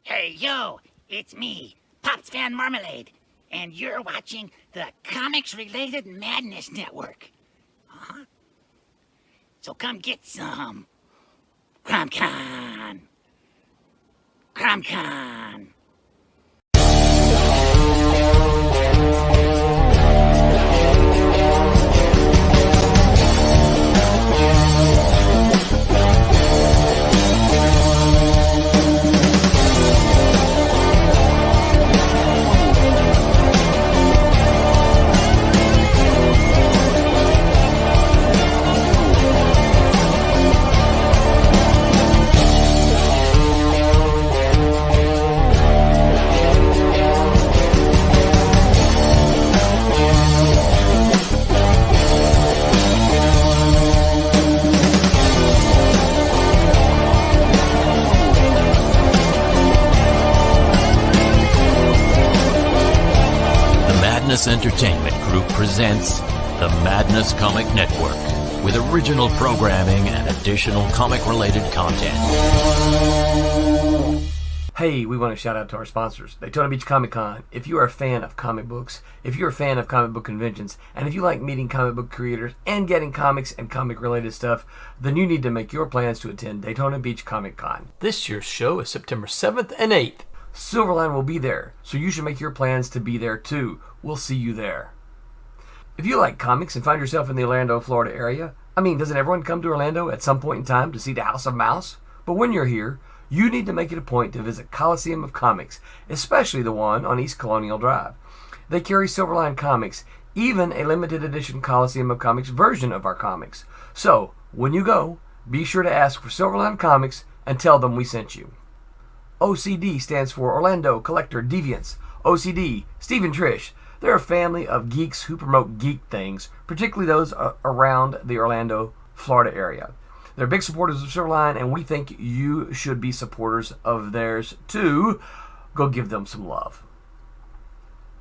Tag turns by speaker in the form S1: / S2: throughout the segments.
S1: Hey, yo, it's me, Pops Van Marmalade, and you're watching the Comics-Related Madness Network. Huh? So come get some. CromCon. CromCon.
S2: Madness Entertainment Group presents the Madness Comic Network with original programming and additional comic-related content.
S3: Hey, we want to shout out to our sponsors, Daytona Beach Comic Con. If you are a fan of comic books, if you're a fan of comic book conventions, and if you like meeting comic book creators and getting comics and comic-related stuff, then you need to make your plans to attend Daytona Beach Comic Con. This year's show is September 7th and 8th. Silverline will be there, so you should make your plans to be there too. We'll see you there. If you like comics and find yourself in the Orlando, Florida area, doesn't everyone come to Orlando at some point in time to see the House of Mouse? But when you're here, you need to make it a point to visit Coliseum of Comics, especially the one on East Colonial Drive. They carry Silverline comics, even a limited edition Coliseum of Comics version of our comics. So, when you go, be sure to ask for Silverline Comics and tell them we sent you. OCD stands for Orlando Collector Deviants. OCD, Steve and Trish, they're a family of geeks who promote geek things, particularly those around the Orlando, Florida area. They're big supporters of Silverline, and we think you should be supporters of theirs too. Go give them some love.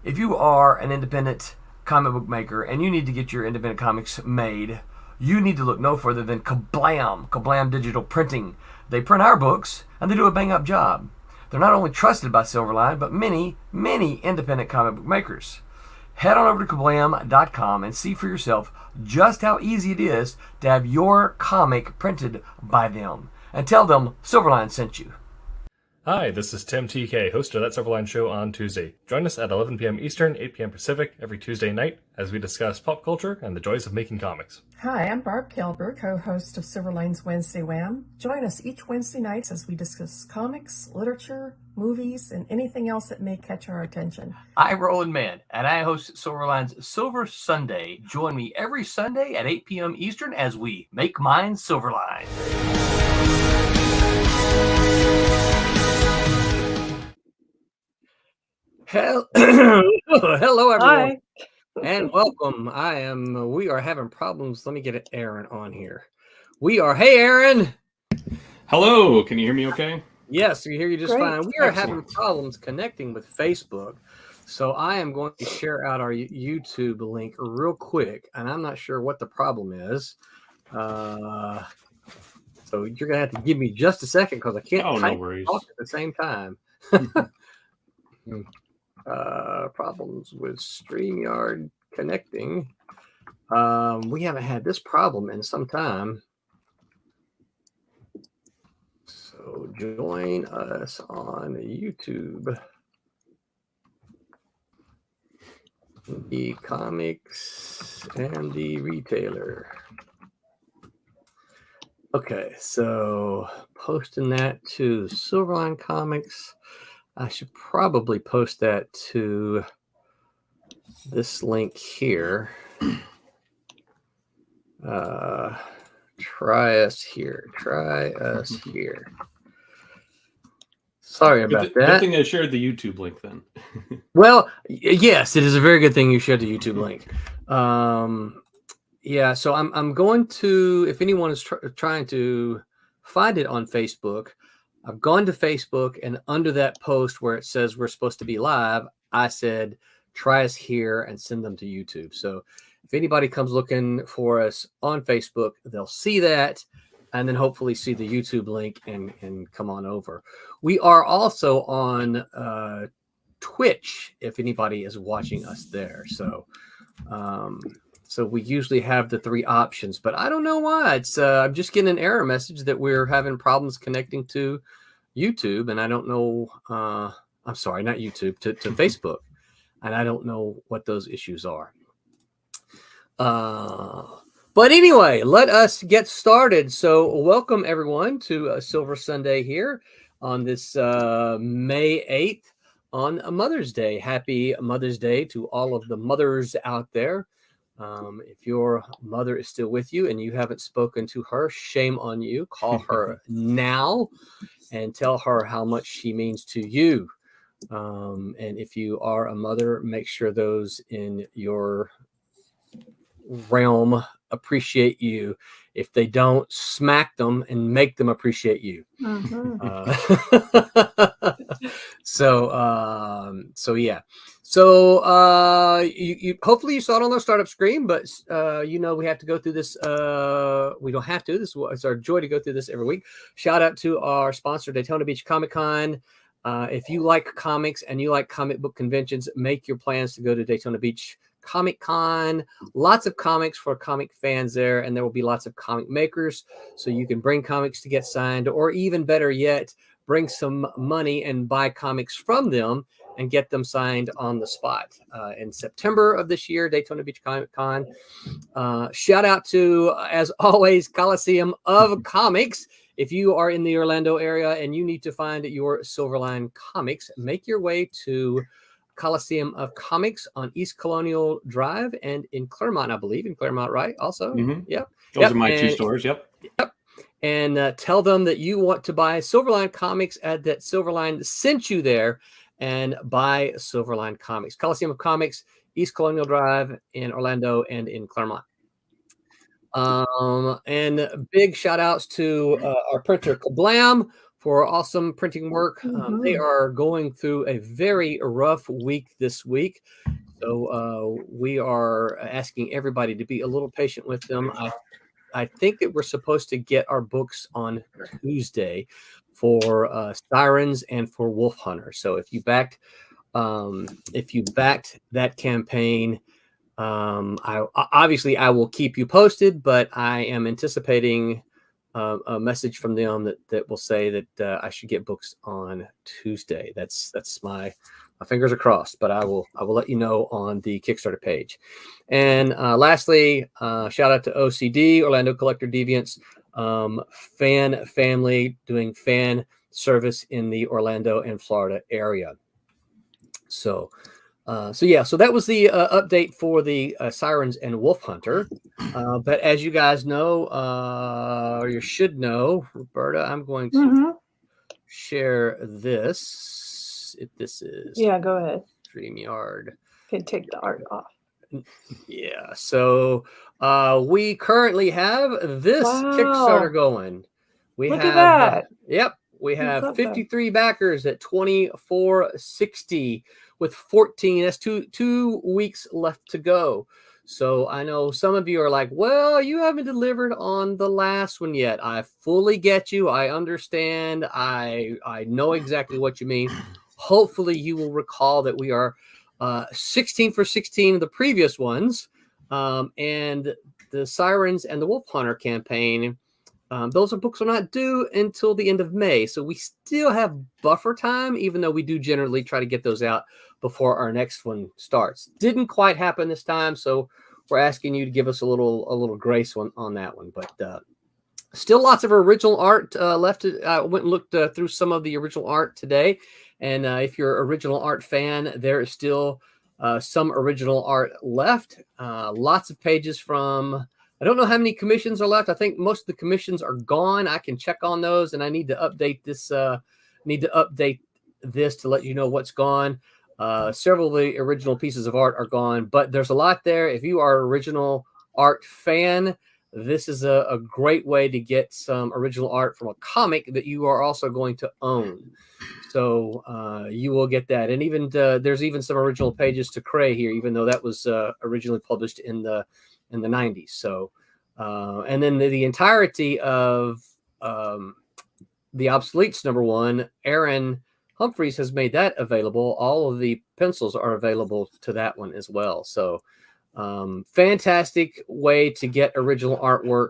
S3: If you are an independent comic book maker and you need to get your independent comics made, you need to look no further than Kablam Digital Printing. They print our books, and they do a bang-up job. They're not only trusted by Silverline, but many, many independent comic book makers. Head on over to Kablam.com and see for yourself just how easy it is to have your comic printed by them. And tell them Silverline sent you.
S4: Hi, this is Tim TK, host of That Silverline Show on Tuesday. Join us at 11 p.m. Eastern, 8 p.m. Pacific every Tuesday night as we discuss pop culture and the joys of making comics.
S5: Hi, I'm Barb Kilber, co-host of Silverline's Wednesday Wham. Join us each Wednesday nights as we discuss comics, literature, movies, and anything else that may catch our attention.
S3: I'm Roland Mann, and I host Silverline's Silver Sunday. Join me every Sunday at 8 p.m. Eastern as we make mine Silverline. Hello, everyone.
S5: Hi.
S3: And welcome. We are having problems. Let me get Aaron on here. Hey, Aaron.
S4: Hello, can you hear me okay?
S3: Yes, we hear you just
S5: Great.
S3: fine. We are having problems connecting with Facebook. So I am going to share out our YouTube link real quick. And I'm not sure what the problem is. So you're going to have to give me just a second because I can't type and talk at the same time. Problems with StreamYard connecting. We haven't had this problem in some time. So join us on YouTube. The comics and the retailer. Okay, so posting that to Silverline Comics. I should probably post that to this link here. Try us here. Sorry about that.
S4: Good thing I shared the YouTube link then.
S3: Well, yes, it is a very good thing you shared the YouTube link. So I'm going to, if anyone is trying to find it on Facebook, I've gone to Facebook, and under that post where it says we're supposed to be live, I said, try us here and send them to YouTube. So if anybody comes looking for us on Facebook, they'll see that. and then hopefully see the YouTube link and come on over. We are also on Twitch if anybody is watching us there. So we usually have the 3 options, but I don't know why. It's I'm just getting an error message that we're having problems connecting to YouTube, and I don't know. I'm sorry, not YouTube, to Facebook, and I don't know what those issues are. But anyway, let us get started. So welcome everyone to Silver Sunday here on this May 8th on Mother's Day. Happy Mother's Day to all of the mothers out there. If your mother is still with you and you haven't spoken to her, shame on you. Call her now and tell her how much she means to you. And if you are a mother, make sure those in your realm appreciate you. If they don't, smack them and make them appreciate you. So yeah. So you hopefully you saw it on the startup screen, but we have to go through this. We don't have to. It's our joy to go through this every week. Shout out to our sponsor, Daytona Beach Comic Con. If you like comics and you like comic book conventions, make your plans to go to Daytona Beach Comic Con. Lots of comics for comic fans there, and there will be lots of comic makers, so you can bring comics to get signed, or even better yet, bring some money and buy comics from them and get them signed on the spot. In September of this year, Daytona Beach Comic Con. Shout out to, as always, Coliseum of Comics. If you are in the Orlando area and you need to find your Silverline comics, make your way to Coliseum of Comics on East Colonial Drive and in Claremont, I believe. In Claremont, right? Also, Yep.
S6: Those are my 2 stores. Yep.
S3: And tell them that you want to buy Silverline comics, and that Silverline sent you there, and buy Silverline comics. Coliseum of Comics, East Colonial Drive in Orlando and in Claremont. And big shout outs to our printer Kablam for awesome printing work. They are going through a very rough week this week. So we are asking everybody to be a little patient with them. I think that we're supposed to get our books on Tuesday for Sirens and for Wolf Hunter. So if you backed that campaign, I will keep you posted, but I am anticipating a message from them that will say that I should get books on Tuesday. That's my fingers are crossed, but I will let you know on the Kickstarter page. And lastly, shout out to OCD, Orlando Collector Deviants, fan family doing fan service in the Orlando and Florida area. So that was the update for the Sirens and Wolf Hunter. But as you guys know, or you should know, Roberta, I'm going to share this. If this is
S5: go ahead.
S3: StreamYard.
S5: Okay, take the art off.
S3: Yeah. So we currently have this Kickstarter going.
S5: Look at that.
S3: Yep. We have 53 backers at $24.60 with 14. That's two weeks left to go. So I know some of you are like, well, you haven't delivered on the last one yet. I fully get you. I understand. I know exactly what you mean. Hopefully you will recall that we are 16 for 16 of the previous ones. And the Sirens and the Wolf Hunter campaign, those books are not due until the end of May. So we still have buffer time, even though we do generally try to get those out before our next one starts. Didn't quite happen this time, so we're asking you to give us a little grace on that one. But still lots of original art left. I went and looked through some of the original art today. And if you're an original art fan, there is still some original art left. Lots of pages from... I don't know how many commissions are left. I think most of the commissions are gone. I can check on those, and I need to update this. To let you know what's gone. Several of the original pieces of art are gone, but there's a lot there. If you are an original art fan, this is a great way to get some original art from a comic that you are also going to own. So you will get that, and even there's even some original pages to Cray here, even though that was originally published in the 90s. So And then the entirety of the Obsoletes #1, Aaron Humphreys has made that available. All of the pencils are available to that one as well. So fantastic way to get original artwork.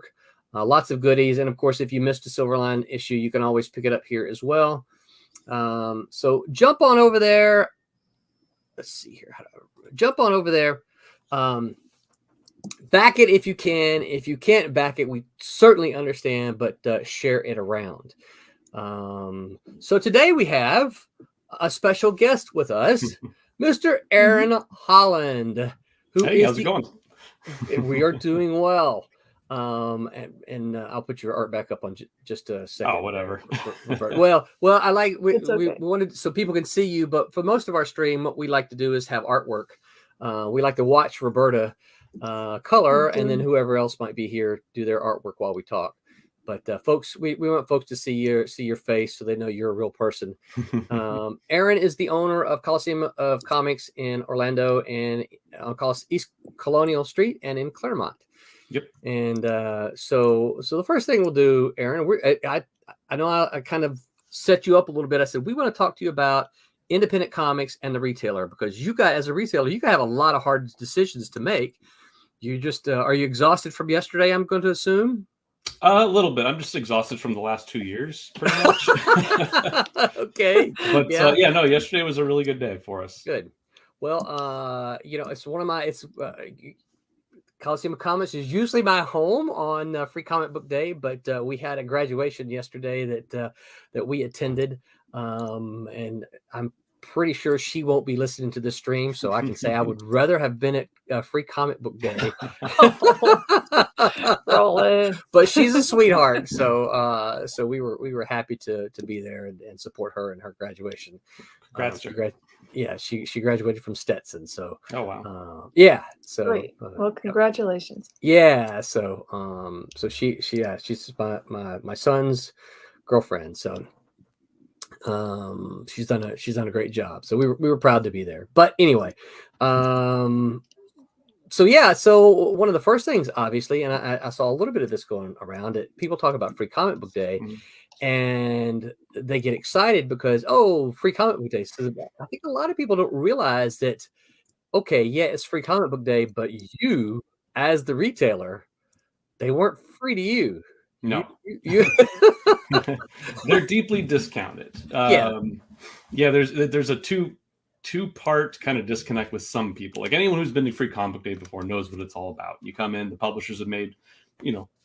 S3: Lots of goodies. And of course, if you missed a Silverline issue, you can always pick it up here as well. So jump on over there. Let's see here. Jump on over there. Back it if you can. If you can't back it, we certainly understand, but share it around. So today we have a special guest with us, Mr. Aaron Holland.
S6: Hey, how's it going?
S3: We are doing well. And I'll put your art back up on just a second.
S6: Oh, whatever.
S3: well, I like we
S5: okay.
S3: wanted so people can see you, but for most of our stream, what we like to do is have artwork. We like to watch Roberta color, and then whoever else might be here do their artwork while we talk. But folks, we want folks to see your face so they know you're a real person. Aaron is the owner of Coliseum of Comics in Orlando and on East Colonial Street and in Claremont.
S6: Yep.
S3: And so the first thing we'll do, Aaron, I know I kind of set you up a little bit. I said we want to talk to you about independent comics and the retailer, because you guys, as a retailer, you have a lot of hard decisions to make. You just are you exhausted from yesterday, I'm going to assume?
S6: A little bit. I'm just exhausted from the last 2 years, pretty much.
S3: Okay.
S6: But no, yesterday was a really good day for us.
S3: Good. Well, it's one of my Coliseum of Comics is usually my home on Free Comic Book Day, but we had a graduation yesterday that we attended, and I'm pretty sure she won't be listening to this stream, so I can say I would rather have been at Free Comic Book Day. But she's a sweetheart, so we were happy to be there and support her in her graduation.
S6: Congrats.
S3: She graduated from Stetson, so
S6: Oh wow.
S3: so
S5: Great. Well, congratulations.
S3: so she's my son's girlfriend, so she's done a great job, so we were proud to be there. But anyway, so one of the first things, obviously, and I saw a little bit of this going around it, people talk about Free Comic Book Day, and they get excited because Free Comic Book Day. So I think a lot of people don't realize that, okay, yeah, it's Free Comic Book Day, but you as the retailer, they weren't free to you.
S6: No.
S3: You
S6: They're deeply discounted. There's a two-part kind of disconnect with some people. Like anyone who's been to Free Comic Book Day before knows what it's all about. You come in, the publishers have made,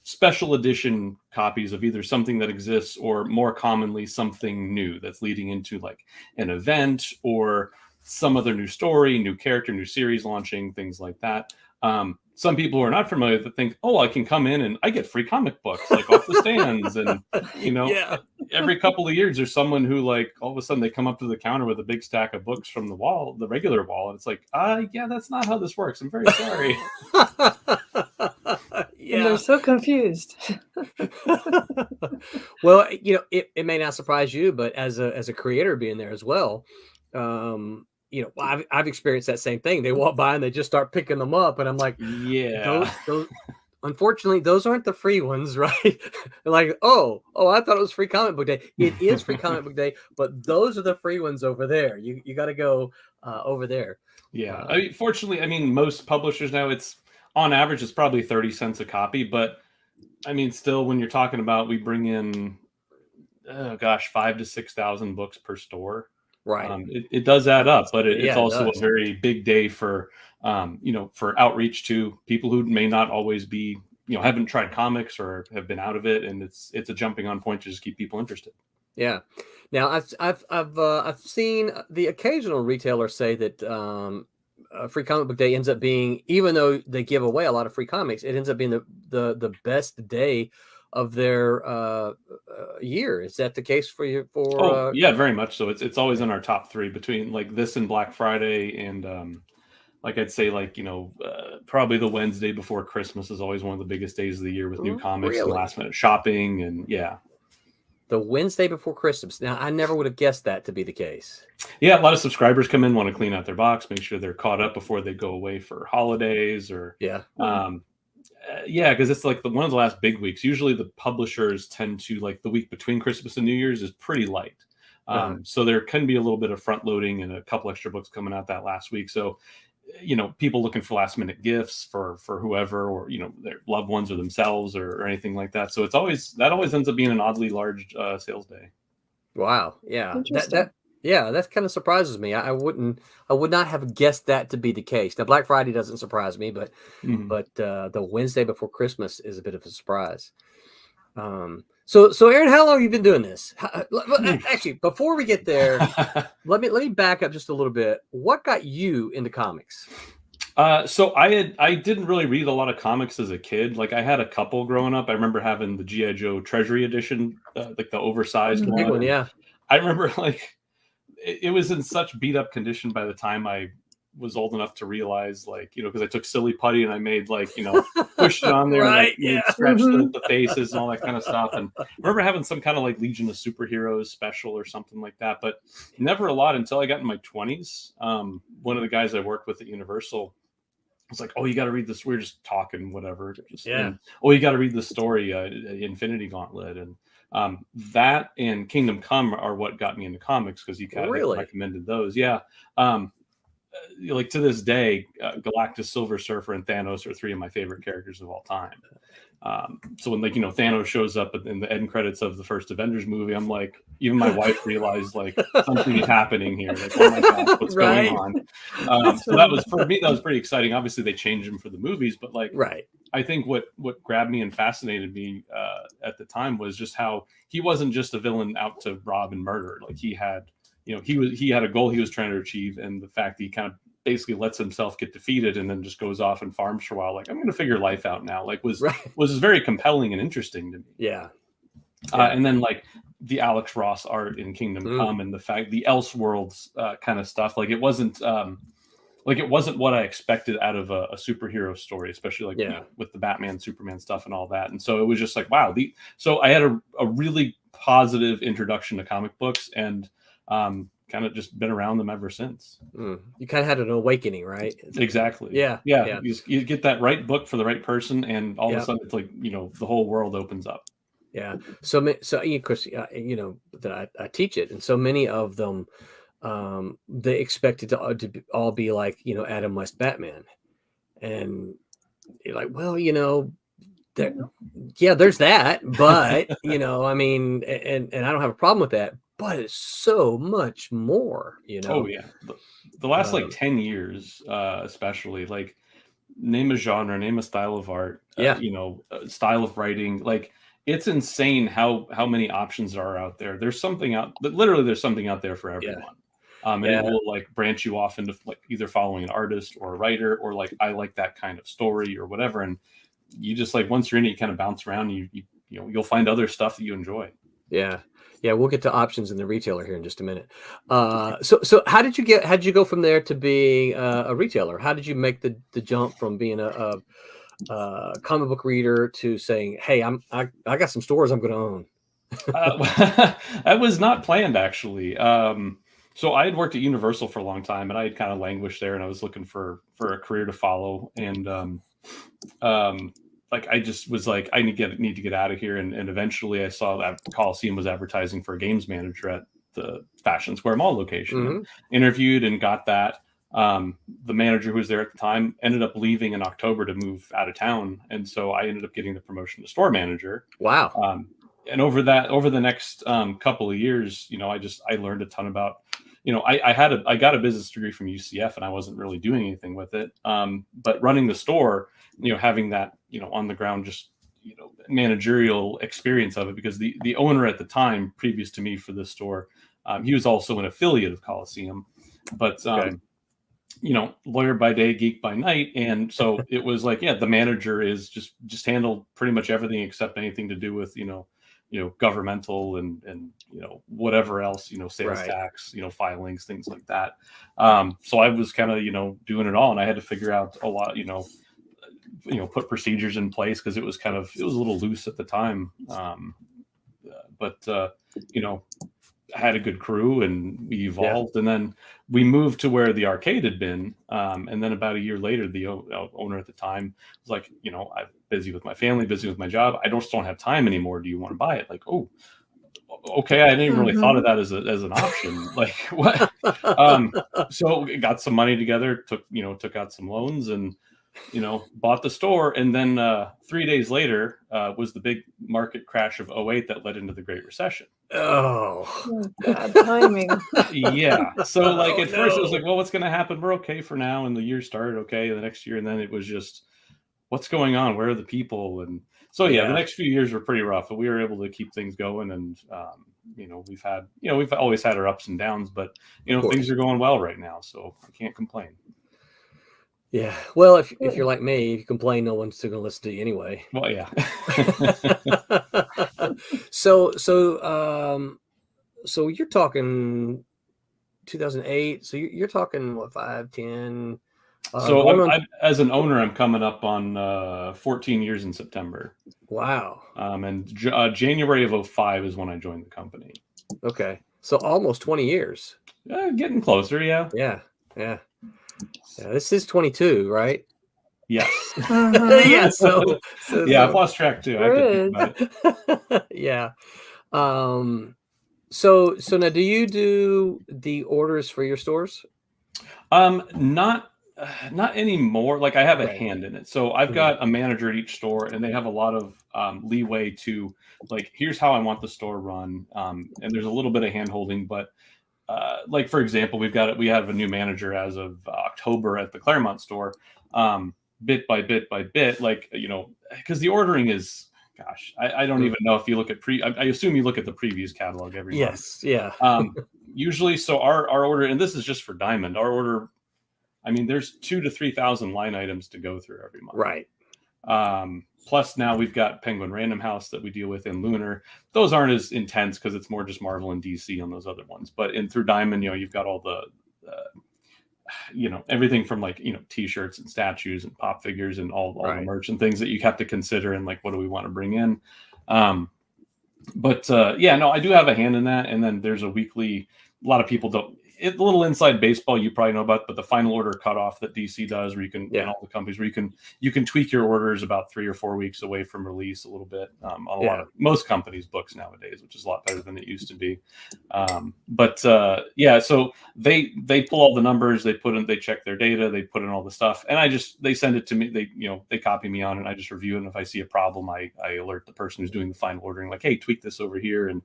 S6: special edition copies of either something that exists or more commonly something new that's leading into like an event or some other new story, new character, new series launching, things like that. Some people who are not familiar with it think, I can come in and I get free comic books like off the stands. And, every couple of years there's someone who like all of a sudden they come up to the counter with a big stack of books from the regular wall. And it's like, that's not how this works. I'm very sorry.
S5: And they're so confused.
S3: Well, it may not surprise you, but as a creator being there as well, I've experienced that same thing. They walk by and they just start picking them up, and I'm like, those unfortunately, those aren't the free ones, right? They're like, I thought it was Free Comic Book Day. It is Free Comic Book Day, but those are the free ones over there. You got to go over there.
S6: Yeah, fortunately, most publishers now, it's on average it's probably 30 cents a copy, but still, when you're talking about we bring in 5,000 to 6,000 books per store.
S3: Right.
S6: It does add up, but it's also
S3: a
S6: very big day for, for outreach to people who may not always be, haven't tried comics or have been out of it. And it's a jumping on point to just keep people interested.
S3: Yeah. Now I've seen the occasional retailer say that, Free Comic Book Day ends up being, even though they give away a lot of free comics, it ends up being the best day of their year. Is that the case for you?
S6: Very much so. It's always in our top three between like this and Black Friday, and I'd say probably the Wednesday before Christmas is always one of the biggest days of the year with new comics and last minute shopping, and
S3: the Wednesday before Christmas. Now, I never would have guessed that to be the case.
S6: Yeah, a lot of subscribers come in, want to clean out their box, make sure they're caught up before they go away for holidays, or Yeah, because it's like one of the last big weeks. Usually the publishers tend to, like, the week between Christmas and New Year's is pretty light. So there can be a little bit of front loading and a couple extra books coming out that last week. So, people looking for last minute gifts for whoever, or, their loved ones or themselves, or anything like that. So always ends up being an oddly large sales day.
S3: Wow. Yeah.
S5: Interesting.
S3: That kind of surprises me. I would not have guessed that to be the case. Now, Black Friday doesn't surprise me, but the Wednesday before Christmas is a bit of a surprise. So Aaron, how long have you been doing this? Actually, before we get there, let me back up just a little bit. What got you into comics?
S6: So I didn't really read a lot of comics as a kid. Like, I had a couple growing up. I remember having the G.I. Joe Treasury edition, like the oversized
S3: Big one, yeah.
S6: I remember, like, it was in such beat up condition by the time I was old enough to realize, like, because I took silly putty and I made, like, pushed it on there,
S3: Right,
S6: and, like, stretched the faces and all that kind of stuff. And I remember having some kind of, like, Legion of Superheroes special or something like that, but never a lot until I got in my 20s. One of the guys I worked with at Universal was like, "Oh, you got to read this." We were just talking, whatever. You got to read the story, Infinity Gauntlet, and that and Kingdom Come are what got me into comics, because you kind of recommended those. Yeah. Like, to this day, Galactus, Silver Surfer, and Thanos are three of my favorite characters of all time. So when, like, Thanos shows up in the end credits of the first Avengers movie, I'm like, even my wife realized, like, something is happening here. Like, oh my gosh, what's going on? So that was, for me, that was pretty exciting. Obviously, they changed him for the movies, but, like, I think what grabbed me and fascinated me at the time was just how he wasn't just a villain out to rob and murder. Like, he had, he had a goal he was trying to achieve, and the fact that he kind of basically lets himself get defeated and then just goes off and farms for a while, like, I'm going to figure life out now, like, was very compelling and interesting to me.
S3: Yeah.
S6: And then, like, the Alex Ross art in Kingdom Come, and the fact the Elseworlds kind of stuff, like, it wasn't what I expected out of a superhero story, especially, like, with the Batman, Superman stuff and all that. And so it was just like, wow. So I had a really positive introduction to comic books, and kind of just been around them ever since.
S3: You kind of had an awakening, right?
S6: Exactly.
S3: Yeah.
S6: You get that right book for the right person, and all of a sudden it's like, the whole world opens up.
S3: Yeah. So of course, that I teach it, and so many of them, they expect it to all be like, Adam West Batman, and you're like, well, there's that, but I mean, and I don't have a problem with that, but it's so much more,
S6: Oh yeah, the last like 10 years, especially, like, name a genre, name a style of art, style of writing. Like, it's insane how many options are out there. There's something out there for everyone. And it will, like, branch you off into, like, either following an artist or a writer, or, like, I like that kind of story or whatever. And you just, like, once you're in it, you kind of bounce around, and you'll find other stuff that you enjoy.
S3: Yeah. We'll get to options in the retailer here in just a minute. So how did you go from there to being a retailer? How did you make the jump from being a comic book reader to saying, hey, I got some stores I'm going to own?
S6: That was not planned, actually. So I had worked at Universal for a long time, and I had kind of languished there, and I was looking for a career to follow. And like, I just was like, I need to get out of here. And eventually I saw that Coliseum was advertising for a games manager at the Fashion Square Mall location. Interviewed and got that. The manager who was there at the time ended up leaving in October to move out of town, and so I ended up getting the promotion to store manager.
S3: Wow.
S6: And over the next couple of years, I learned a ton about, I got a business degree from UCF, and I wasn't really doing anything with it. But running the store, having that, on the ground, just, managerial experience of it, because the owner at the time, previous to me for this store, he was also an affiliate of Coliseum, but lawyer by day, geek by night. And so it was like, the manager is just handled pretty much everything except anything to do with, governmental and whatever else, sales tax, filings, things like that. So I was kind of, doing it all, and I had to figure out a lot, put procedures in place, because it was a little loose at the time. But had a good crew and we evolved, and then we moved to where the arcade had been. And then about a year later, the owner at the time was like, I'm busy with my family, busy with my job. I just don't have time anymore. Do you want to buy it? Like, oh, okay. I didn't even really thought of that as an option. Like what? So got some money together, took out some loans and, bought the store. And then 3 days later was the big market crash of '08 that led into the Great Recession.
S3: Oh,
S7: bad timing.
S6: Yeah. So like at first it was like, well, what's going to happen? We're okay for now. And the year started okay the next year. And then it was just, what's going on? Where are the people? And so, the next few years were pretty rough, but we were able to keep things going. And, we've always had our ups and downs, but, things are going well right now. So I can't complain.
S3: Yeah. Well, if you're like me, if you complain, no one's still going to listen to you anyway.
S6: Well, yeah.
S3: So you're talking 2008. So you're talking what, 5, 10?
S6: So as an owner, I'm coming up on 14 years in September.
S3: Wow.
S6: And January of 2005 is when I joined the company.
S3: Okay. So almost 20 years.
S6: Getting closer. Yeah.
S3: Yeah. This is 22, right?
S6: Yes.
S3: Yeah. So
S6: I've lost track too. I have to think about it.
S3: Yeah. So now, do you do the orders for your stores?
S6: Not anymore. Like I have a hand in it. So I've got a manager at each store, and they have a lot of leeway to like, here's how I want the store run. And there's a little bit of hand holding, but like for example, we have a new manager as of October at the Claremont store. Bit by bit, like, because the ordering is, gosh, I don't even know if you look at I assume you look at the previous catalog every month.
S3: Yes. Yeah.
S6: Usually, so our order, and this is just for Diamond, our order, I mean, there's 2,000 to 3,000 line items to go through every month.
S3: Right.
S6: Plus now we've got Penguin Random House that we deal with in Lunar. Those aren't as intense because it's more just Marvel and DC on those other ones. But through Diamond, you've got all the, everything from like, T-shirts and statues and pop figures and all the merch and things that you have to consider and like, what do we want to bring in? I do have a hand in that. And then there's a weekly, a lot of people don't, a little inside baseball you probably know about, but the final order cutoff that DC does, where you can, and all the companies where you can tweak your orders about 3 or 4 weeks away from release a little bit on a lot of most companies' books nowadays, which is a lot better than it used to be. So they pull all the numbers, they check their data, they put in all the stuff, and they send it to me. They copy me on it, and I just review it. And if I see a problem, I alert the person who's doing the final ordering, like, hey, tweak this over here, and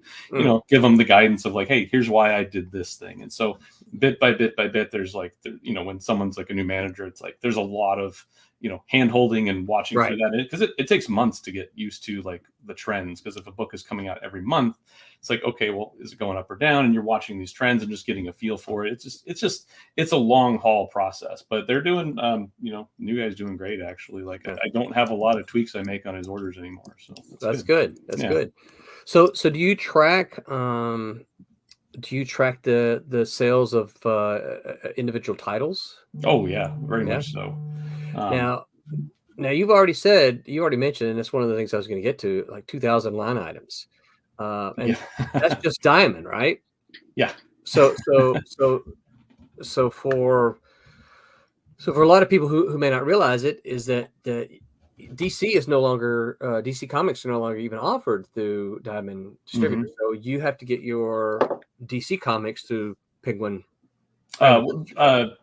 S6: give them the guidance of like, hey, here's why I did this thing. And so bit by bit, there's like, when someone's like a new manager, it's like there's a lot of hand holding and watching through that, because it takes months to get used to like the trends. Because if a book is coming out every month, it's like, okay, well, is it going up or down? And you're watching these trends and just getting a feel for it. It's a long haul process. But they're doing, new guy's doing great actually. Like I don't have a lot of tweaks I make on his orders anymore. So
S3: that's good. That's good. So do you track? Do you track the sales of individual titles?
S6: Oh yeah, very much so.
S3: Now you already mentioned, and that's one of the things I was going to get to, like 2,000 line items, and that's just Diamond, right?
S6: Yeah.
S3: So for a lot of people who may not realize it, is that DC is no longer DC Comics are no longer even offered through Diamond distributors. So you have to get your DC Comics through Penguin.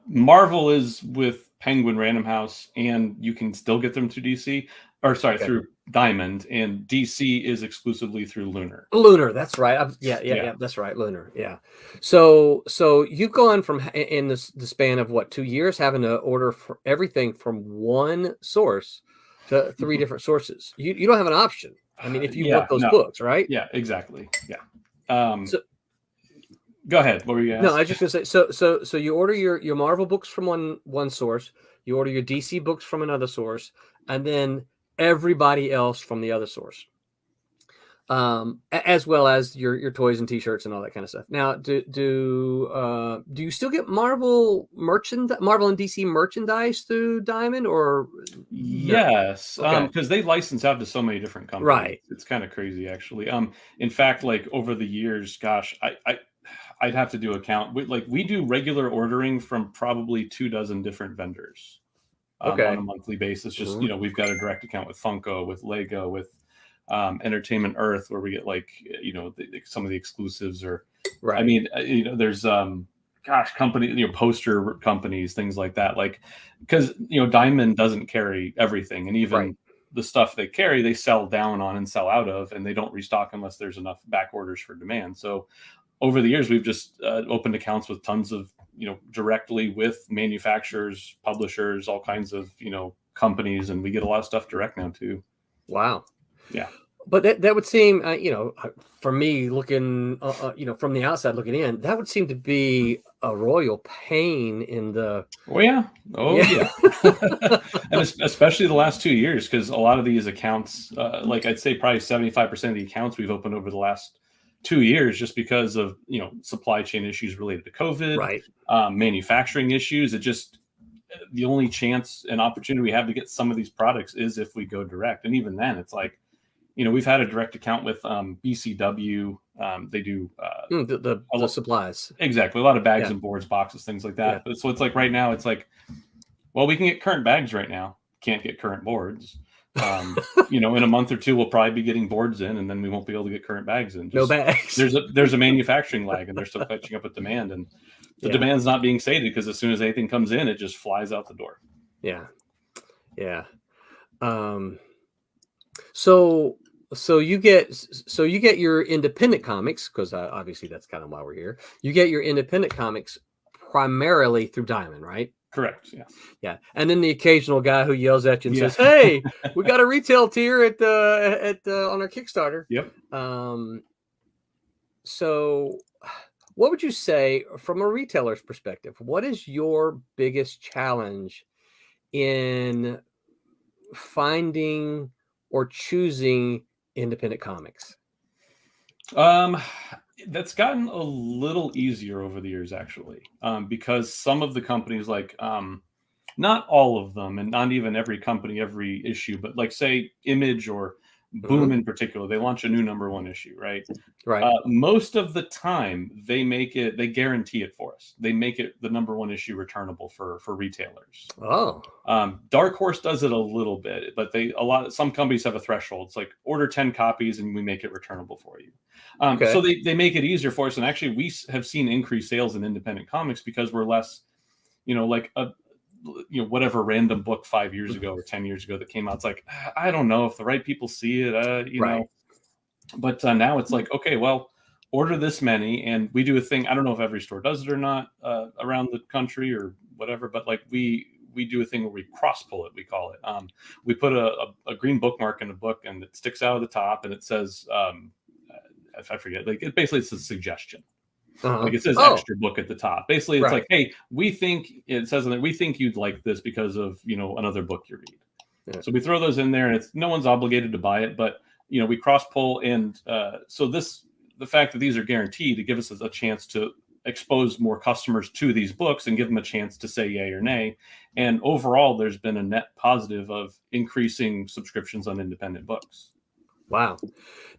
S6: Marvel is with Penguin Random House, and you can still get them through through Diamond, and DC is exclusively through Lunar.
S3: That's right. Yeah, that's right. Lunar. Yeah. So you've gone from, in the span of what, 2 years, having to order for everything from one source to 3 different sources. You don't have an option. I mean, if you want those books, right?
S6: Yeah, exactly. Yeah. Go ahead. What were you asking?
S3: No, I was just gonna say. So you order your Marvel books from one source. You order your DC books from another source, and then everybody else from the other source, as well as your toys and T-shirts and all that kind of stuff. Now, do you still get Marvel and DC merchandise through Diamond, or
S6: yes, because they license out to so many different companies.
S3: Right.
S6: It's kind of crazy, actually. In fact, like over the years, gosh, I'd have to do a count. We do regular ordering from probably 24 different vendors on a monthly basis. Just, we've got a direct account with Funko, with Lego, with Entertainment Earth, where we get some of the exclusives, or
S3: right.
S6: I mean, there's company, poster companies, things like that. Like, because Diamond doesn't carry everything, and even the stuff they carry, they sell down on and sell out of, and they don't restock unless there's enough back orders for demand. So over the years, we've just opened accounts with tons of directly with manufacturers, publishers, all kinds of companies, and we get a lot of stuff direct now too.
S3: Wow.
S6: Yeah.
S3: But that would seem, for me looking, from the outside looking in, that would seem to be a royal pain in the.
S6: Oh yeah. And especially the last 2 years, because a lot of these accounts, I'd say probably 75% of the accounts we've opened over the last 2 years, just because of supply chain issues related to COVID, manufacturing issues. It just, the only chance and opportunity we have to get some of these products is if we go direct, and even then, it's like. We've had a direct account with BCW. They do
S3: the supplies.
S6: Exactly. A lot of bags and boards, boxes, things like that. But so it's like right now, it's like, well, we can get current bags right now. Can't get current boards. In a month or two, we'll probably be getting boards in, and then we won't be able to get current bags in.
S3: No bags.
S6: There's a manufacturing lag, and they're still catching up with demand. And the demand's not being sated, because as soon as anything comes in, it just flies out the door.
S3: Yeah. Yeah. So you get your independent comics, because obviously that's kind of why we're here. You get your independent comics primarily through Diamond, right?
S6: Correct. Yeah.
S3: Yeah. And then the occasional guy who yells at you and says, "Hey, we got a retail tier at on our Kickstarter."
S6: Yep.
S3: So what would you say from a retailer's perspective? What is your biggest challenge in finding or choosing independent comics?
S6: That's gotten a little easier over the years, actually, because some of the companies, not all of them, and not even every company, every issue, but like say Image or Boom in particular, they launch a new #1 issue, right?
S3: Right.
S6: Most of the time, they guarantee it for us. They make it the #1 issue returnable for retailers.
S3: Oh.
S6: Dark Horse does it a little bit, but some companies have a threshold. It's like, order 10 copies and we make it returnable for you. So they make it easier for us. And actually, we have seen increased sales in independent comics because we're less, whatever random book 5 years ago or 10 years ago that came out. It's like, I don't know if the right people see it, know. But now it's like, okay, well, order this many, and we do a thing. I don't know if every store does it or not around the country or whatever, but we do a thing where we cross pull it. We call it. We put a green bookmark in a book, and it sticks out of the top, and it says, if I forget, it basically it's a suggestion. It says extra book at the top. Basically, it's like, hey, we think you'd like this because of another book you read. Yeah. So we throw those in there, and no one's obligated to buy it, but we cross pull, and so the fact that these are guaranteed to give us a chance to expose more customers to these books and give them a chance to say yay or nay. And overall, there's been a net positive of increasing subscriptions on independent books.
S3: Wow,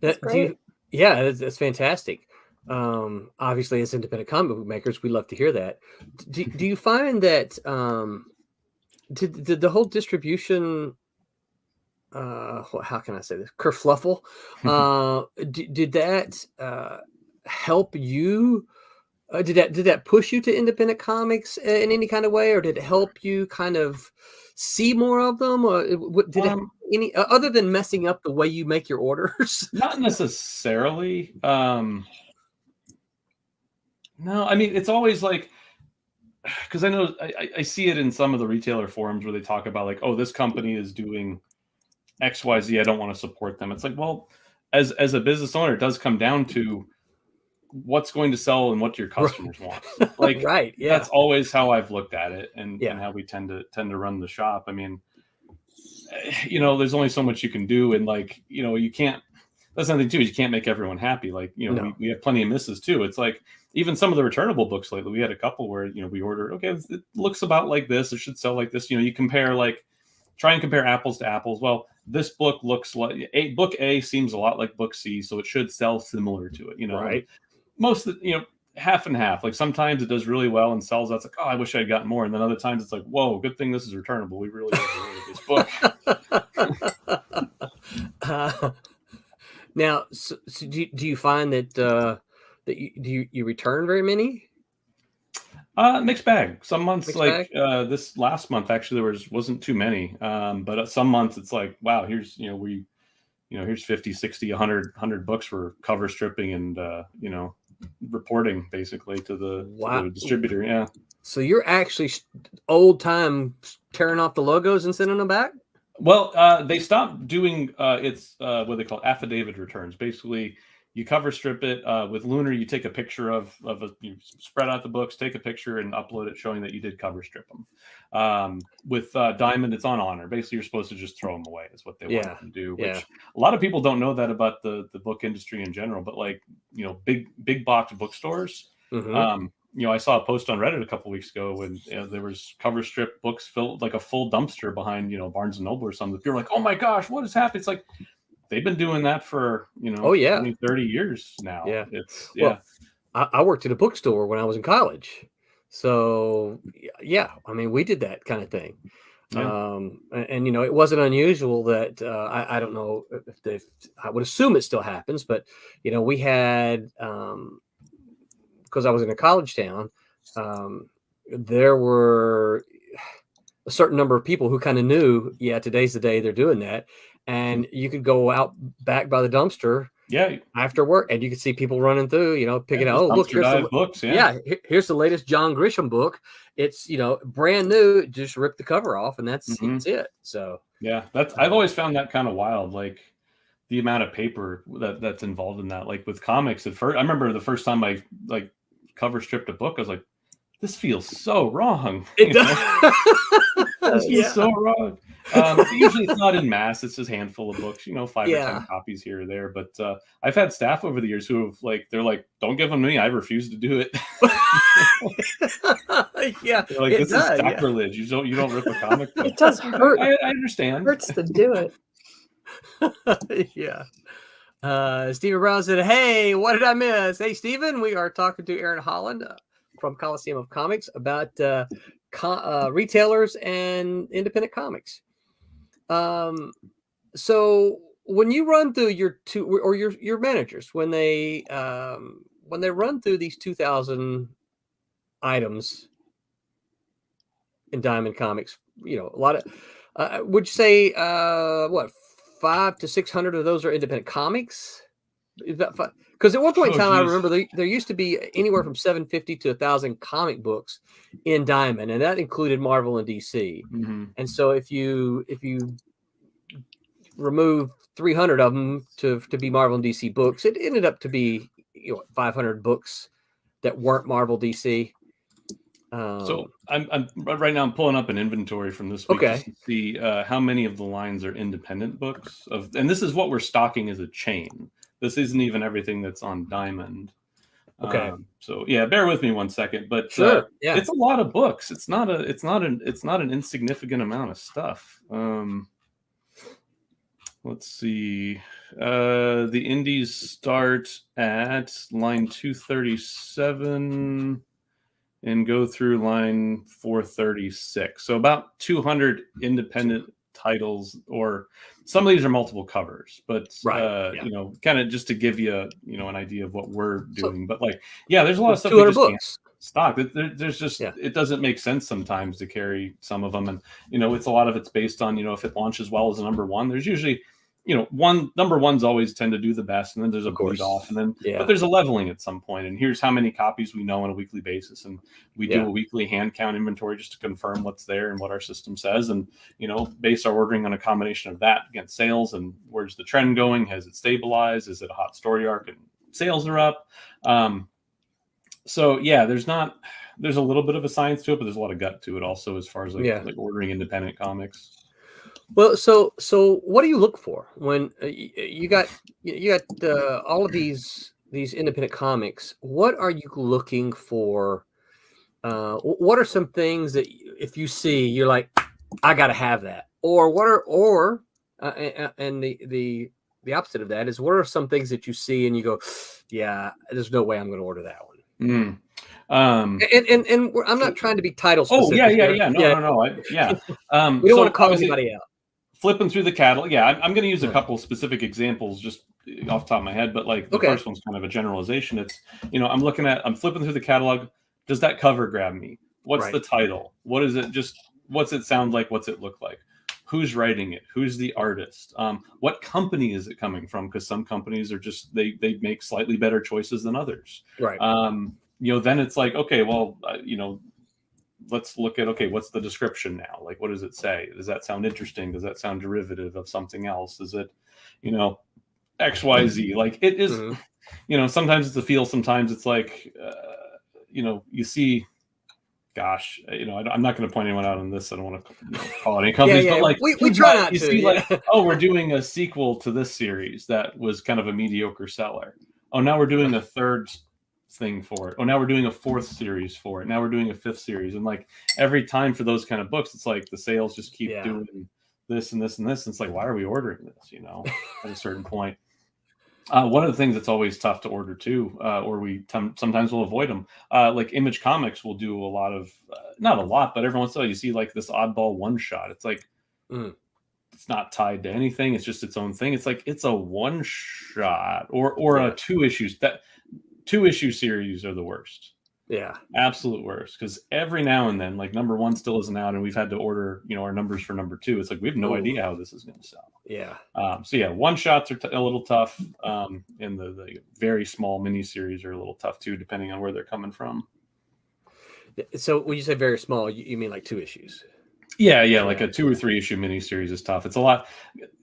S5: that's great.
S3: That's fantastic. Obviously, as independent comic book makers, we love to hear that. Do you find that did the whole distribution how can I say this, kerfluffle, did that help you? Did that push you to independent comics in any kind of way, or did it help you kind of see more of them, or did it any other than messing up the way you make your orders?
S6: Not necessarily. No, I mean, it's always like, because I know I see it in some of the retailer forums where they talk about like, oh, this company is doing XYZ, I don't want to support them. It's like, well, as a business owner, it does come down to what's going to sell and what your customers want. Like,
S3: right. Yeah.
S6: That's always how I've looked at it, and how we tend to run the shop. I mean, there's only so much you can do, and you can't. That's another thing too, is you can't make everyone happy. Like, we have plenty of misses too. It's like, even some of the returnable books lately, we had a couple where, we ordered, okay, it looks about like this, it should sell like this. You compare, try and compare apples to apples. Well, this book looks like book A seems a lot like book C, so it should sell similar to it.
S3: Right.
S6: Most of half and half. Like sometimes it does really well and sells out. It's like, oh, I wish I had gotten more. And then other times it's like, whoa, good thing this is returnable. We really overrated this book.
S3: Now, so do you find that that you return very many?
S6: Mixed bag. Some months,
S3: Mixed
S6: like
S3: bag?
S6: this last month, actually there wasn't too many. But some months it's like, wow, here's here's 50, 60, 100 books we're cover stripping and reporting basically to the distributor. Yeah.
S3: So you're actually old time tearing off the logos and sending them back?
S6: Well, they stopped doing it's what they call affidavit returns. Basically, you cover strip it with Lunar. You take a picture you spread out the books, take a picture, and upload it showing that you did cover strip them. With Diamond, it's on honor. Basically, you're supposed to just throw them away. Is what they want them to do. Which a lot of people don't know that about the book industry in general. But like big box bookstores.
S3: Mm-hmm.
S6: I saw a post on Reddit a couple weeks ago when there was cover strip books filled like a full dumpster behind Barnes and Noble or something. People are like, oh my gosh, what has happened? It's like they've been doing that for 20, 30 years now.
S3: Well, I worked at a bookstore when I was in college, so I mean we did that kind of thing. And it wasn't unusual that I don't know if I would assume it still happens, but we had because I was in a college town, there were a certain number of people who kind of knew, today's the day they're doing that. And you could go out back by the dumpster after work and you could see people running through, picking out, oh, look, here's the books. Here's the latest John Grisham book. It's, brand new, just rip the cover off and that's it. So,
S6: I've always found that kind of wild. Like, the amount of paper that's involved in that. Like with comics at first, I remember the first time I like cover stripped a book, I was like, this feels so wrong.
S3: It does.
S6: This feels so wrong. Usually it's not in mass. It's just a handful of books, 5 or 10 copies here or there. But I've had staff over the years who have they're like, don't give them to me. I refuse to do it. They're like, this is sacrilege. You don't rip a comic book.
S5: It does hurt.
S6: I understand.
S5: It hurts to do it.
S3: Stephen Brown said, hey, what did I miss? Hey, Stephen, we are talking to Aaron Holland from Coliseum of Comics about retailers and independent comics. So when you run through your managers, when they run through these 2,000 items in Diamond Comics, a lot of, would you say, 500 to 600 of those are independent comics? Because at one point in time, I remember there used to be anywhere from 750 to 1,000 comic books in Diamond, and that included Marvel and DC.
S6: Mm-hmm.
S3: And so if you remove 300 of them to be Marvel and DC books, it ended up to be 500 books that weren't Marvel DC.
S6: So I'm right now. I'm pulling up an inventory from this week to see how many of the lines are independent books and this is what we're stocking as a chain. This isn't even everything that's on Diamond.
S3: Okay.
S6: So bear with me 1 second, but it's a lot of books. It's not an insignificant amount of stuff. Let's see. The indies start at line 237 and go through line 436. So about 200 independent titles, or some of these are multiple covers, but kind of just to give you an idea of what we're doing. But there's a lot of stuff
S3: 200 books
S6: stock. There's just it doesn't make sense sometimes to carry some of them, and it's a lot of it's based on if it launches well as a number one. There's usually number ones always tend to do the best, and then there's a bleed off, and then but there's a leveling at some point. And here's how many copies we know on a weekly basis, and we do a weekly hand count inventory just to confirm what's there and what our system says, and base our ordering on a combination of that against sales and where's the trend going. Has it stabilized? Is it a hot story arc and sales are up? So there's a little bit of a science to it, but there's a lot of gut to it also as far as like ordering independent comics.
S3: Well, so what do you look for when you got all of these independent comics? What are you looking for? What are some things that if you see, you're like, I got to have that, or and the opposite of that is, what are some things that you see and you go, there's no way I'm going to order that one?
S6: Mm. Um,
S3: I'm not trying to be title
S6: oh
S3: specific.
S6: yeah. No. Yeah.
S3: We don't
S6: So
S3: want to call
S6: obviously,
S3: anybody out.
S6: flipping through the catalog. Yeah, I'm going to use a
S3: Right.
S6: couple specific examples just off the top of my head, but like the
S3: Okay.
S6: first one's kind of a generalization. It's, I'm flipping through the catalog. Does that cover grab me? What's
S3: Right.
S6: the title? What is it? Just what's it sound like? What's it look like? Who's writing it? Who's the artist? What company is it coming from? Because some companies are just they make slightly better choices than others.
S3: Right.
S6: Then it's like, okay, well, let's look at, okay, what's the description now? Like, what does it say? Does that sound interesting? Does that sound derivative of something else? Is it, XYZ? Like, it is, sometimes it's a feel, sometimes it's like, you see, gosh, I'm not going to point anyone out on this. I don't want to call it any companies, but like,
S3: we try not
S6: you
S3: to.
S6: see, like, oh, we're doing a sequel to this series that was kind of a mediocre seller. Oh, now we're doing a third thing for it. Oh, now we're doing a fourth series for it. Now we're doing a fifth series. And like every time for those kind of books, it's like the sales just keep doing this and this and this. And it's like, why are we ordering this? At a certain point. One of the things that's always tough to order too, or we sometimes will avoid them. Like Image Comics will do a lot of, not a lot, but every once in a while you see like this oddball one shot. It's like, it's not tied to anything. It's just its own thing. It's like, it's a one shot or a 2 issues. That 2 issue series are the worst.
S3: Yeah.
S6: Absolute worst. Because every now and then, like number 1 still isn't out and we've had to order, our numbers for number 2. It's like, we have no idea how this is going to sell.
S3: Yeah.
S6: One shots are a little tough. And the very small mini series are a little tough too, depending on where they're coming from.
S3: So when you say very small, you mean like 2 issues?
S6: Yeah. Like a 2 or 3 issue mini series is tough. It's a lot.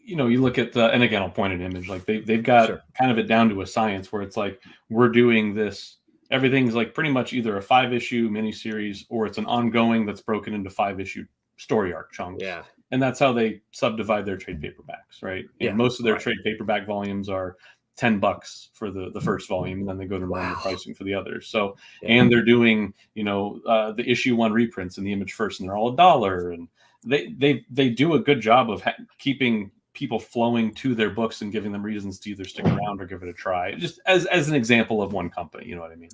S6: You look at and again, I'll point at Image. Like they've got kind of it down to a science where it's like, we're doing this. Everything's like pretty much either a 5-issue miniseries or it's an ongoing that's broken into 5-issue story arc chunks.
S3: Yeah.
S6: And that's how they subdivide their trade paperbacks, right? And most of their trade paperback volumes are $10 for the first volume, and then they go to normal pricing for the others. So, and they're doing, the issue 1 reprints in the Image first, and they're all $1. And they do a good job of keeping people flowing to their books and giving them reasons to either stick around or give it a try. Just as an example of one company, you know what I mean?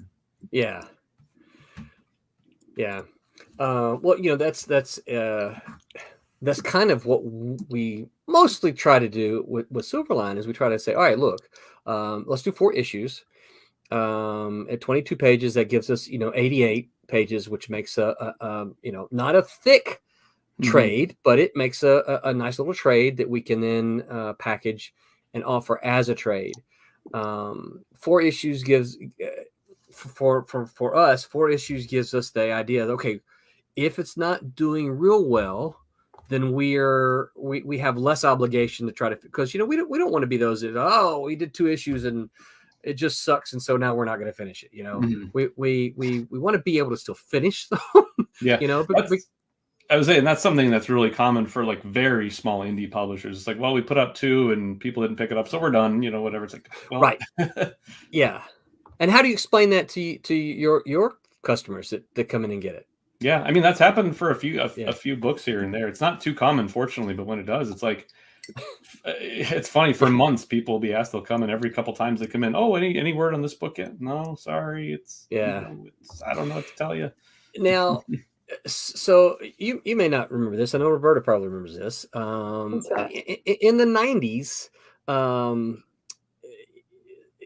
S6: Yeah.
S3: Yeah. Well, that's kind of what we mostly try to do with Silverline is we try to say, all right, look, let's do 4 issues at 22 pages. That gives us, 88 pages, which makes not a thick trade, but it makes a nice little trade that we can then package and offer as a trade. 4 issues gives for us, 4 issues gives us the idea that, okay, if it's not doing real well, then we have less obligation to try to, because we don't want to be those that, we did 2 issues and it just sucks, and so now we're not going to finish it. We want to be able to still finish them.
S6: I was saying that's something that's really common for like very small indie publishers. It's like, well, we put up 2 and people didn't pick it up, so we're done. Whatever. It's like, well.
S3: Right. Yeah. And how do you explain that to your customers that come in and get it?
S6: Yeah, I mean that's happened for a few books here and there. It's not too common, fortunately, but when it does, it's like it's funny. For months, people will be asked. They'll come in every couple times they come in. Oh, any word on this book yet? No, sorry. It's I don't know what to tell you.
S3: Now, so you may not remember this. I know Roberta probably remembers this. In the 90s,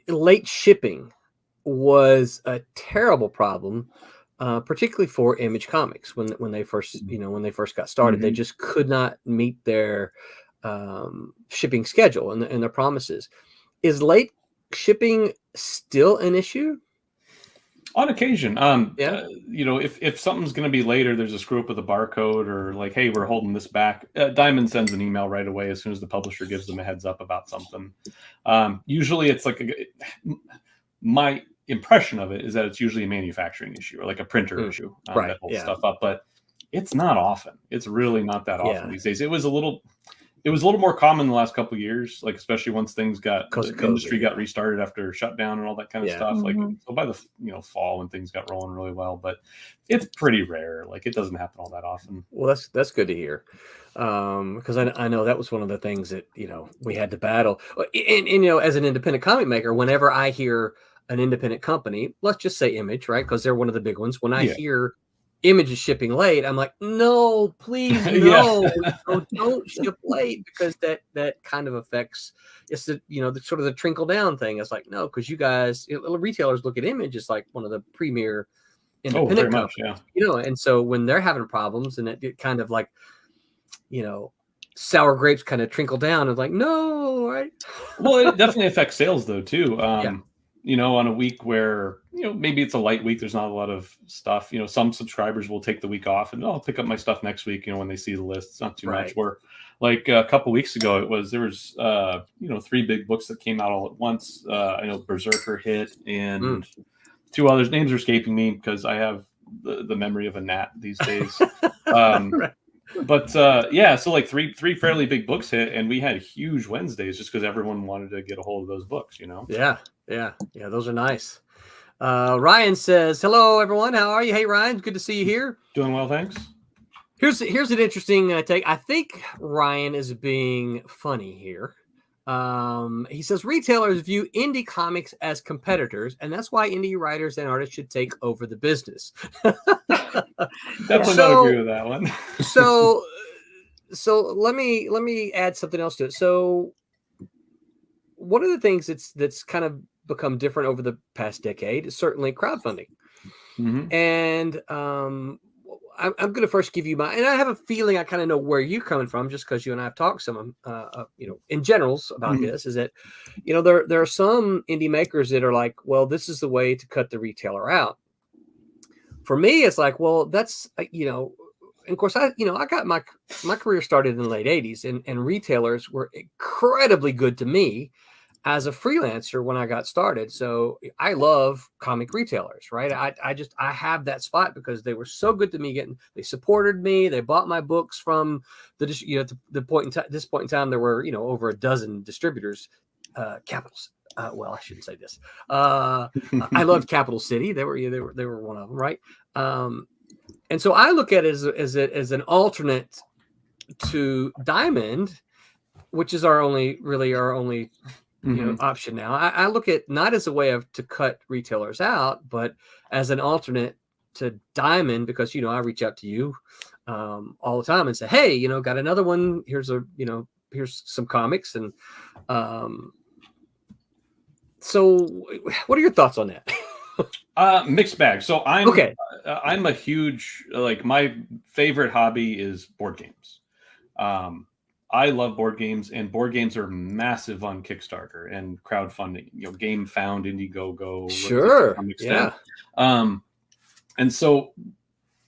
S3: late shipping was a terrible problem. Particularly for Image Comics when they first got started, they just could not meet their shipping schedule and their promises. Is late shipping still an issue?
S6: On occasion, if something's going to be later, there's a screw up with a barcode or like, hey, we're holding this back. Diamond sends an email right away as soon as the publisher gives them a heads up about something. Usually, it's like my impression of it is that it's usually a manufacturing issue or like a printer issue that holds stuff up, but it's not often. It's really not that often these days. It was a little more common the last couple of years, like especially once things the industry got restarted after shutdown and all that kind of stuff. Like so by the fall when things got rolling really well, but it's pretty rare. Like it doesn't happen all that often.
S3: Well, that's good to hear. Because I know that was one of the things that we had to battle. And as an independent comic maker, whenever I hear an independent company, let's just say Image, right? Because they're one of the big ones. When I
S6: Yeah.
S3: hear Image is shipping late, I'm like, no, please,
S6: Yeah.
S3: no, don't ship late, because that kind of affects, it's the, the sort of the trickle down thing. It's like, no, because you guys, retailers look at Image as like one of the premier
S6: Oh, very
S3: independent
S6: much.
S3: companies,
S6: Yeah.
S3: and so when they're having problems, and it kind of like, sour grapes kind of trickle down, and like, no, right?
S6: Well, it definitely affects sales though too.
S3: Yeah.
S6: On a week where, maybe it's a light week, there's not a lot of stuff, some subscribers will take the week off and I'll pick up my stuff next week, when they see the list. It's not too much. Where like a couple weeks ago, there was 3 big books that came out all at once. I know Berserker hit, and 2 others. Names are escaping me because I have the memory of a gnat these days.
S3: Right.
S6: But so like three fairly big books hit, and we had huge Wednesdays just because everyone wanted to get a hold of those books.
S3: Yeah, those are nice. Ryan says, hello everyone, how are you? Hey Ryan, good to see you here.
S6: Doing well, thanks.
S3: Here's an interesting take. I think Ryan is being funny here. He says retailers view indie comics as competitors, and that's why indie writers and artists should take over the business.
S6: Definitely not agree with that one.
S3: so let me add something else to it. So one of the things that's kind of become different over the past decade is certainly crowdfunding.
S6: Mm-hmm.
S3: And I'm going to first give you and I have a feeling I kind of know where you're coming from, just because you and I have talked some, in generals about this, is that, there are some indie makers that are like, well, this is the way to cut the retailer out. For me, it's like, well, that's, and of course, I got my career started in the late 80s, and retailers were incredibly good to me as a freelancer when I got started. So I love comic retailers, right? I have that spot because they were so good to me. They supported me. They bought my books from this point in time, there were, over a dozen distributors, Capitals. Well, I shouldn't say this. I loved Capital City. They were one of them, right? And so I look at it as an alternate to Diamond, which is our only option now. I look at not as a way to cut retailers out, but as an alternate to Diamond, because I reach out to you all the time and say, hey, got another one. Here's some comics, and so what are your thoughts on that?
S6: Mixed bag. So I'm
S3: okay.
S6: I'm a huge, my favorite hobby is board games. I love board games, and board games are massive on Kickstarter and crowdfunding. Game Found, Indiegogo,
S3: sure,
S6: to some extent. Yeah. And so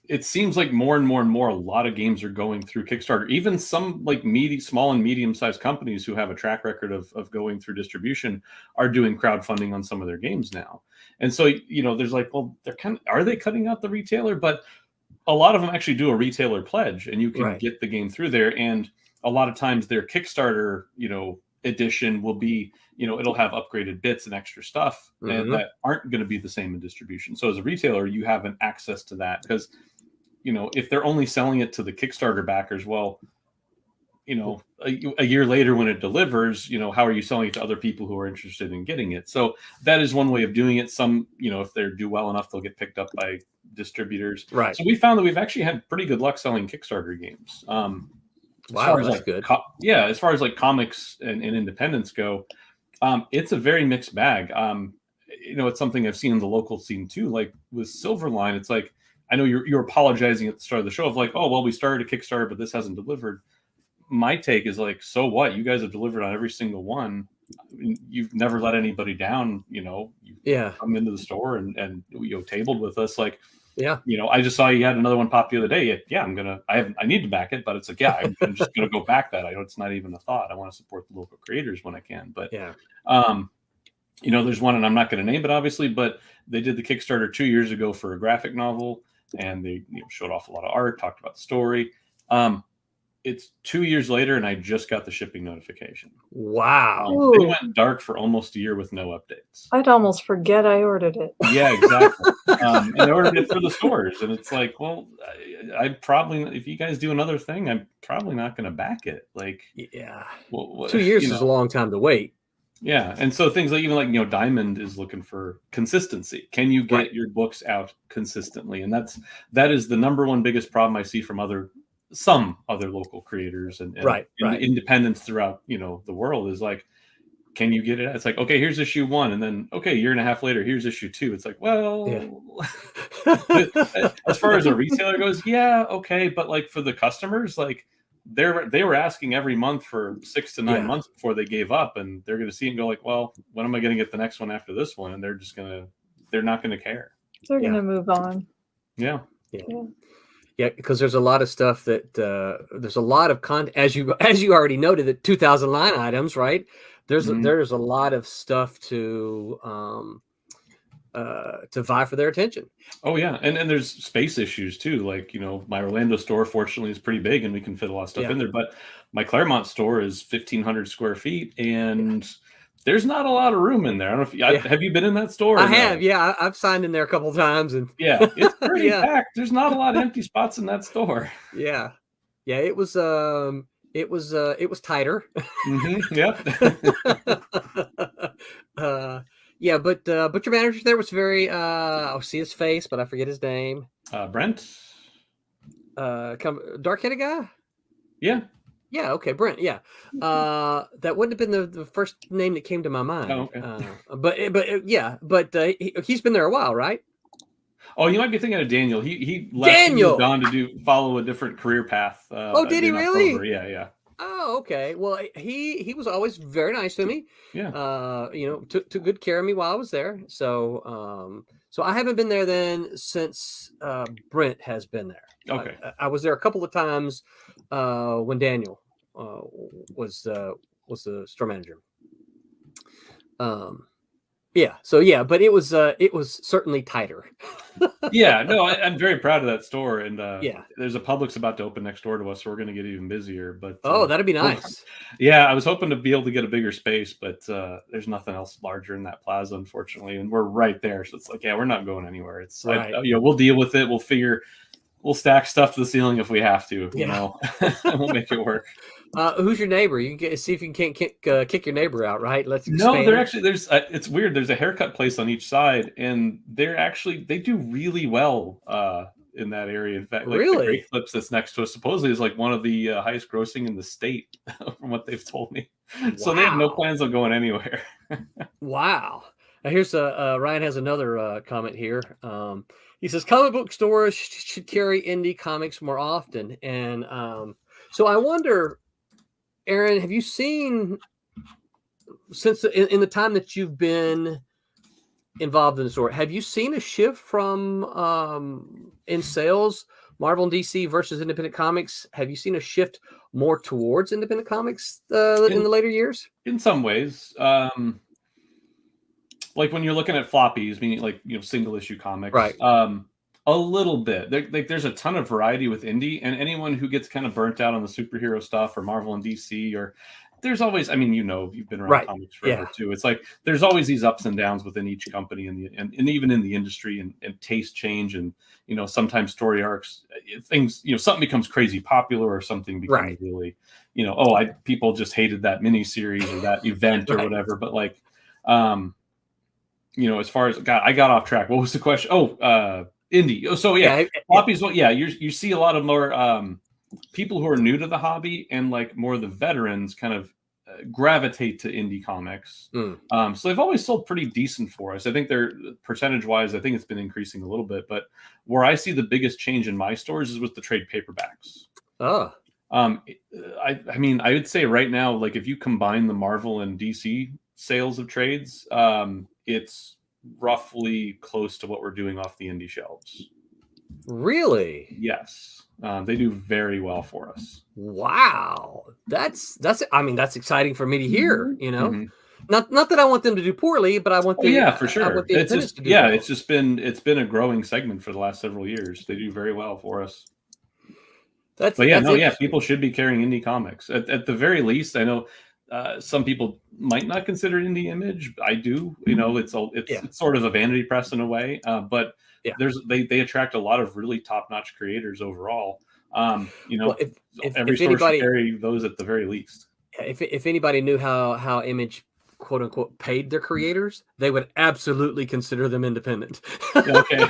S6: it seems like more and more, a lot of games are going through Kickstarter. Even some small and medium-sized companies who have a track record of going through distribution are doing crowdfunding on some of their games now. And so there's well, are they cutting out the retailer? But a lot of them actually do a retailer pledge, and you can get the game through there. And a lot of times their Kickstarter, edition will be, it'll have upgraded bits and extra stuff that aren't going to be the same in distribution. So as a retailer, you have an access to that, because, if they're only selling it to the Kickstarter backers, well, a year later when it delivers, how are you selling it to other people who are interested in getting it? So that is one way of doing it. Some, if they do well enough, they'll get picked up by distributors.
S3: Right.
S6: So we found that we've actually had pretty good luck selling Kickstarter games.
S3: Wow, that's good.
S6: As far as comics and independents go, it's a very mixed bag. It's something I've seen in the local scene too. Like with Silverline, it's like, I know you're apologizing at the start of the show of oh, well, we started a Kickstarter, but this hasn't delivered. My take is so what? You guys have delivered on every single one. You've never let anybody down. You come into the store and tabled with us. I just saw you had another one pop the other day. Yeah, I need to back it, but it's I'm just gonna go back that. I know it's not even a thought. I want to support the local creators when I can. But there's one, and I'm not going to name it obviously, but they did the Kickstarter 2 years ago for a graphic novel, and they showed off a lot of art, talked about the story. It's 2 years later, and I just got the shipping notification.
S3: Wow.
S6: It went dark for almost a year with no updates.
S7: I'd almost forget I ordered it.
S6: Yeah, exactly. And I ordered it for the stores, and it's well, I probably, if you guys do another thing, I'm probably not going to back it.
S3: 2 years is a long time to wait.
S6: Yeah, and so things like even like Diamond is looking for consistency. Can you get
S3: Right.
S6: your books out consistently? And that is the number one biggest problem I see from some other local creators and
S3: Right. Right.
S6: independents throughout the world is like, can you get it? It's like, okay, here's issue 1, and then okay, a year and a half later, here's issue 2. It's like,
S3: Yeah.
S6: well, as far as a retailer goes, yeah, okay, but like for the customers, like they were asking every month for 6 to 9
S3: Yeah.
S6: months before they gave up, and they're going to see it and go like, well, when am I going to get the next one after this one? And they're not going to care.
S7: They're
S3: Yeah.
S7: going to move on.
S6: Yeah.
S3: Yeah, because there's a lot of stuff that there's a lot of content, as you already noted, that 2,000 line items, right? There's a lot of stuff to vie for their attention.
S6: Oh yeah, and there's space issues too. Like my Orlando store fortunately is pretty big, and we can fit a lot of stuff in there. But my Claremont store is 1,500 square feet, and there's not a lot of room in there. I don't know if have you been in that store?
S3: I have, yeah. I've signed in there a couple of times, and
S6: yeah, it's pretty packed. There's not a lot of empty spots in that store.
S3: Yeah, it was tighter.
S6: Yeah.
S3: Yeah, but your manager there was very. I'll see his face, but I forget his name.
S6: Brent.
S3: Dark-headed guy.
S6: Yeah.
S3: Yeah. Okay, Brent. Yeah. That wouldn't have been the first name that came to my mind.
S6: Oh, okay.
S3: But he's been there a while, right?
S6: Oh, you might be thinking of Daniel. He left
S3: Daniel!
S6: and moved on to follow a different career path.
S3: Did he really?
S6: October. Yeah.
S3: Oh, okay. Well, he was always very nice to me.
S6: Yeah.
S3: Took good care of me while I was there. So I haven't been there then since Brent has been there.
S6: Okay.
S3: I was there a couple of times when Daniel was the store manager. Yeah. So yeah, but it was certainly tighter.
S6: Yeah. No, I'm very proud of that store, and
S3: yeah,
S6: there's a Publix about to open next door to us, so we're going to get even busier. But
S3: that'd be nice.
S6: Yeah, I was hoping to be able to get a bigger space, but there's nothing else larger in that plaza, unfortunately, and we're right there, so it's like, yeah, we're not going anywhere. It's
S3: right.
S6: We'll deal with it. We'll stack stuff to the ceiling if we have to. We'll make it work.
S3: Who's your neighbor? You can see if you can't kick your neighbor out, right? Let's
S6: expand. No, they're actually it's weird. There's a haircut place on each side, and they do really well in that area. In fact, like
S3: really?
S6: the Great Clips that's next to us supposedly is like one of the highest grossing in the state, from what they've told me. Wow. So they have no plans on going anywhere.
S3: Wow. Now here's Ryan has another comment here. He says comic book stores should carry indie comics more often, and so I wonder, Aaron, have you seen, since in the time that you've been involved in the store, have you seen a shift from in sales, Marvel and DC versus independent comics? Have you seen a shift more towards independent comics in the later years?
S6: In some ways, like when you're looking at floppies, meaning like single issue comics,
S3: right?
S6: A little bit. There's a ton of variety with indie, and anyone who gets kind of burnt out on the superhero stuff or Marvel and DC, or there's always, you've been around comics forever too. It's like there's always these ups and downs within each company and even in the industry, and taste change, and sometimes story arcs, things, something becomes crazy popular, or something becomes really, people just hated that miniseries or that event or whatever. But like, as far as I got off track. What was the question? Indie. So floppies. Well, you see a lot of more people who are new to the hobby, and like more of the veterans kind of gravitate to indie comics. So they've always sold pretty decent for us. I think they're percentage wise, I think it's been increasing a little bit, but where I see the biggest change in my stores is with the trade paperbacks. I would say right now, like if you combine the Marvel and DC sales of trades, it's roughly close to what we're doing off the indie shelves.
S3: Really?
S6: Yes. They do very well for us.
S3: Wow. That's exciting for me to hear, Not that I want them to do poorly, but I want them
S6: for sure.
S3: I want the
S6: it's
S3: to do well.
S6: it's been a growing segment for the last several years. They do very well for us. People should be carrying indie comics. At the very least, I know some people might not consider it indie Image. I do. It's sort of a vanity press in a way, but they attract a lot of really top-notch creators overall. Every store should carry those at the very least.
S3: If anybody knew how Image quote unquote paid their creators, they would absolutely consider them independent.
S6: Okay.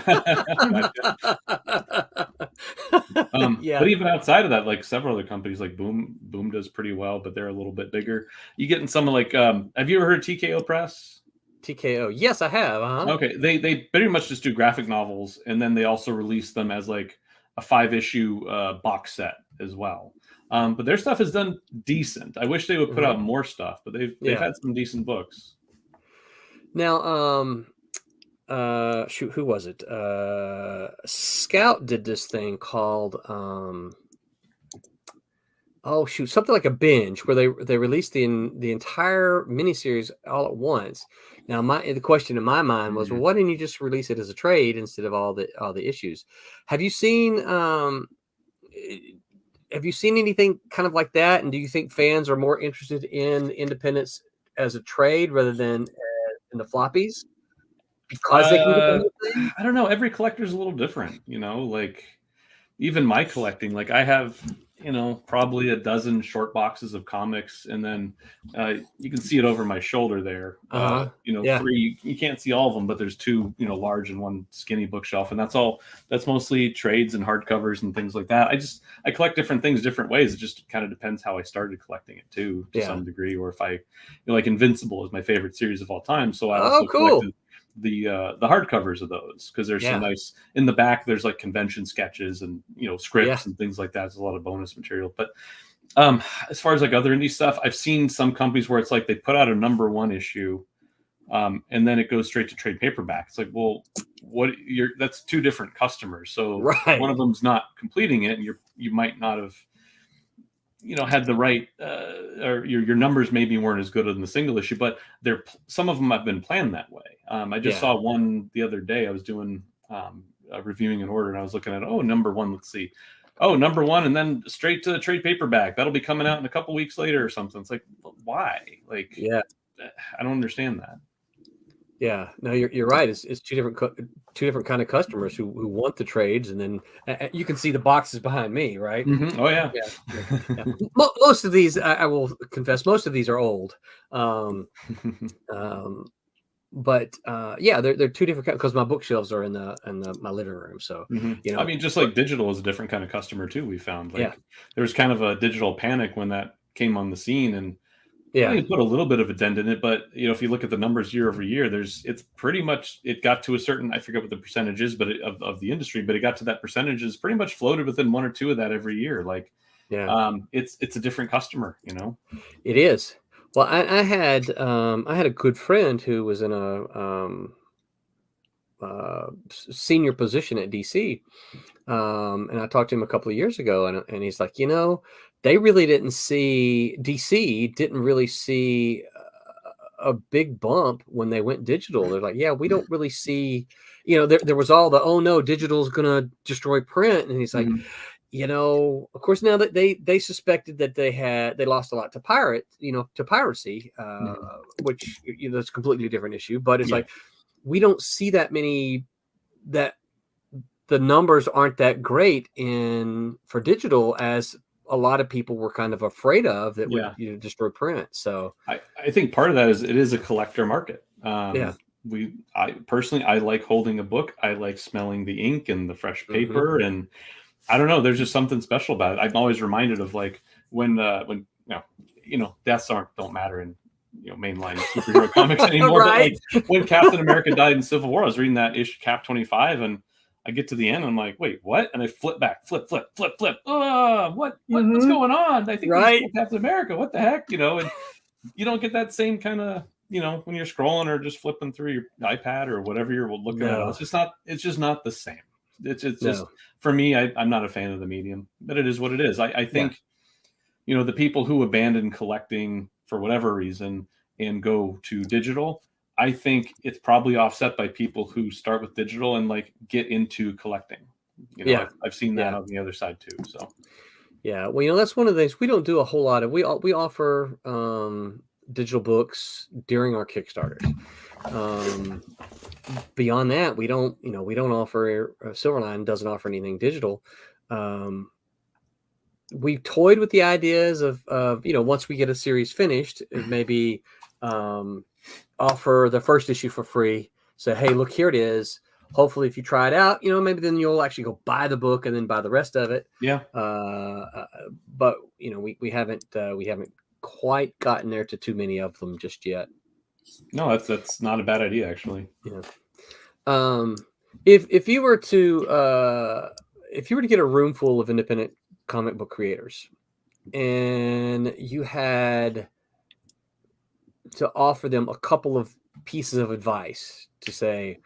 S3: Yeah.
S6: But even outside of that, like several other companies, like Boom does pretty well, but they're a little bit bigger. You get in someone like, have you ever heard of TKO Press?
S3: TKO. Yes, I have.
S6: Okay, they pretty much just do graphic novels, and then they also release them as like a 5-issue box set as well. But their stuff is done decent. I wish they would put out more stuff, but they've had some decent books.
S3: Now, shoot, who was it? Scout did this thing called something like a binge, where they released the entire miniseries all at once. Now, the question in my mind was, well, why didn't you just release it as a trade instead of all the issues? Have you seen anything kind of like that? And do you think fans are more interested in independence as a trade rather than in the floppies? Because they can get anything?
S6: I don't know. Every collector is a little different, like even my collecting, like I have, probably a dozen short boxes of comics, and then you can see it over my shoulder there. Three, you can't see all of them, but there's two, large and one skinny bookshelf, and that's mostly trades and hardcovers and things like that. I collect different things different ways. It just kind of depends how I started collecting it too, to some degree, or if I, like Invincible is my favorite series of all time, so I also collected the hardcovers of those, because there's some nice in the back. There's like convention sketches and scripts and things like that. There's a lot of bonus material. But as far as like other indie stuff, I've seen some companies where it's like they put out a #1 issue, and then it goes straight to trade paperback. It's like, well, that's two different customers. So one of them's not completing it, and you might not have had the right, or your numbers maybe weren't as good in the single issue, but some of them have been planned that way. I just saw one the other day. I was doing reviewing an order, and I was looking at, #1, let's see. #1, and then straight to the trade paperback. That'll be coming out in a couple weeks later or something. It's like, why? Like, I don't understand that.
S3: Yeah, no, you're right. It's two different kind of customers who want the trades, and then you can see the boxes behind me, right?
S6: Mm-hmm. Oh yeah.
S3: Most of these, I will confess, most of these are old. But they're two different, because my bookshelves are in my living room. So
S6: I mean, just like digital is a different kind of customer too. We found there was kind of a digital panic when that came on the scene, and you put a little bit of a dent in it, but if you look at the numbers year over year, it's pretty much, it got to a certain, I forget what the percentage is, but of the industry, but it got to that percentage is pretty much floated within 1 or 2 of that every year. Like, it's a different customer,
S3: It is. Well, I had a good friend who was in a senior position at DC, and I talked to him a couple of years ago, and he's like, they really DC didn't really see a big bump when they went digital. They're like, we don't really see, there was all the, oh no, digital's going to destroy print. And he's like, of course, now that they suspected that they lost a lot to piracy, which, that's a completely different issue, but it's like, we don't see that many, that the numbers aren't that great for digital, as a lot of people were kind of afraid of that would destroy print. So
S6: I think part of that is it is a collector market. I personally like holding a book. I like smelling the ink and the fresh paper, and I don't know, there's just something special about it. I'm always reminded of like when deaths don't matter in mainline superhero comics anymore. Right. But like when Captain America died in Civil War, I was reading that issue Cap 25, and I get to the end, and I'm like, wait, what? And I flip back, flip. Oh, what's going on? I think we Captain America. What the heck? And you don't get that same kind of, when you're scrolling or just flipping through your iPad or whatever you're looking at. It's just not the same. It's just, for me, I'm not a fan of the medium, but it is what it is. I think, the people who abandon collecting for whatever reason and go to digital, I think it's probably offset by people who start with digital and like get into collecting. I've seen that on the other side too. So,
S3: well, that's one of the things we don't do a whole lot of. We offer digital books during our Kickstarters. Beyond that, we don't offer. Silverline doesn't offer anything digital. We've toyed with the ideas of once we get a series finished, maybe offer the first issue for free. Say, hey, look, here it is. Hopefully, if you try it out, maybe then you'll actually go buy the book and then buy the rest of it.
S6: Yeah.
S3: But we haven't quite gotten there to too many of them just yet.
S6: No, that's not a bad idea, actually.
S3: If you were to get a room full of independent comic book creators, and you had to offer them a couple of pieces of advice to say,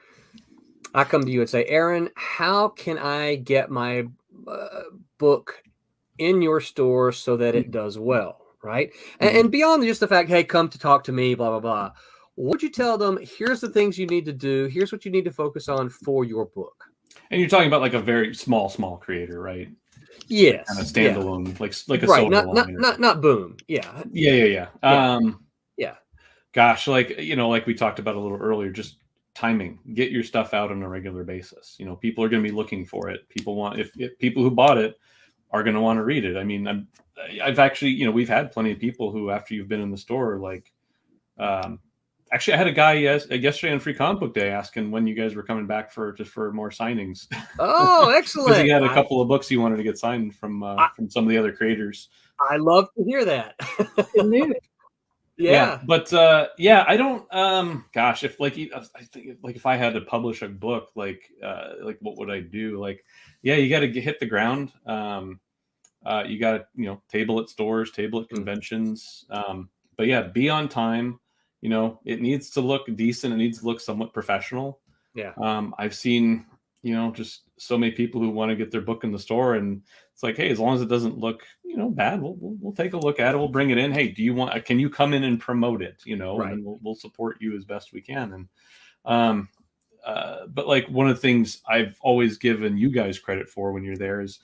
S3: I come to you and say, Aaron, how can I get my book in your store so that it does well, right? And beyond just the fact, hey, come to talk to me, blah, blah, blah. Would you tell them, here's the things you need to do, here's what you need to focus on for your book?
S6: And you're talking about like a very small creator, right?
S3: Yes.
S6: Kind of standalone, like a
S3: right.
S6: Silverline.
S3: Not Boom. Yeah.
S6: Yeah.
S3: Yeah.
S6: Gosh, like we talked about a little earlier, just timing. Get your stuff out on a regular basis. People are going to be looking for it. People want if people who bought it are going to want to read it. I mean, I've actually, we've had plenty of people who, after you've been in the store, like, actually, I had a guy yesterday on Free Comic Book Day asking when you guys were coming back for more signings.
S3: Oh, excellent!
S6: Because he had a couple of books he wanted to get signed from some of the other creators.
S3: I love to hear that.
S6: Yeah, but I don't. Gosh, if I think if I had to publish a book, like what would I do? Like, you got to hit the ground. You got to table at stores, table at conventions. But yeah, be on time. It needs to look decent. It needs to look somewhat professional.
S3: Yeah.
S6: I've seen just so many people who want to get their book in the store, and it's like, hey, as long as it doesn't look bad, we'll take a look at it. We'll bring it in. Hey, can you come in and promote it?
S3: Right.
S6: And we'll support you as best we can. And but like one of the things I've always given you guys credit for when you're there is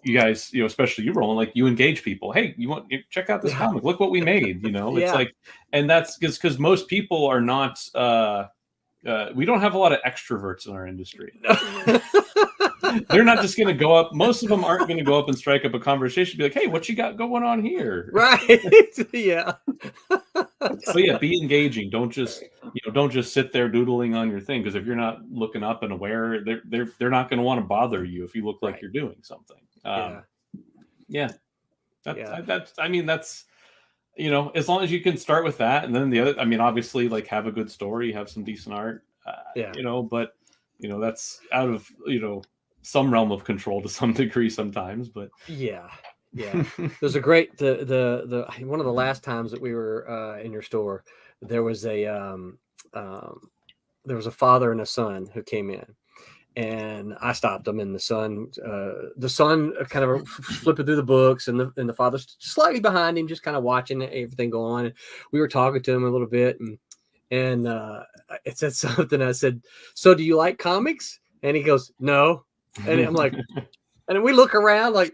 S6: you guys, especially you, Roland, like you engage people. Hey, you check out this comic? Look what we made. It's like, and that's because most people are not. We don't have a lot of extroverts in our industry. They're not just going to go up. Most of them aren't going to go up and strike up a conversation. Be like, hey, what you got going on here?
S3: Right. Yeah.
S6: So be engaging. Don't just sit there doodling on your thing. Because if you're not looking up and aware, they're not going to want to bother you if you look like you're doing something. That's as long as you can start with that, and then the other. I mean, obviously, like have a good story, have some decent art. But that's out of some realm of control to some degree sometimes. But
S3: there's a great the one of the last times that we were in your store, there was a father and a son who came in, and I stopped them, and the son kind of flipping through the books, and the father's slightly behind him, just kind of watching everything go on. And we were talking to him a little bit, and it said something. I said, "So do you like comics?" And he goes, "No." And I'm like, and then we look around like,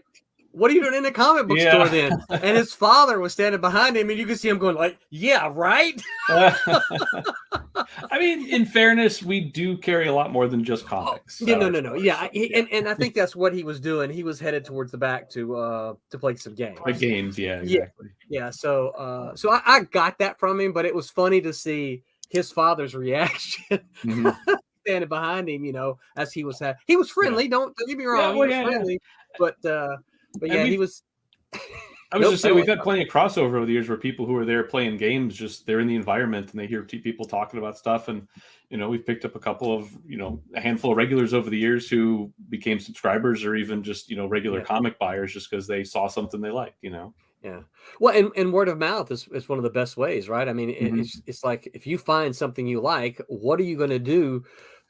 S3: what are you doing in the comic book store then? And his father was standing behind him, and you could see him going like, yeah, right.
S6: I mean, in fairness, we do carry a lot more than just comics.
S3: No. Yeah. And I think that's what he was doing. He was headed towards the back to play some games.
S6: Like games. Yeah, exactly.
S3: Yeah. So I got that from him, but it was funny to see his father's reaction. Standing behind him, as he was friendly. Don't get me wrong, he was friendly, but he was.
S6: I was just saying we've had plenty of crossover over the years where people who are there playing games, they're in the environment and they hear people talking about stuff, and we've picked up a couple of a handful of regulars over the years who became subscribers or even just regular comic buyers just because they saw something they liked.
S3: Yeah. Well, and word of mouth is one of the best ways, right? I mean, it's like if you find something you like, what are you going to do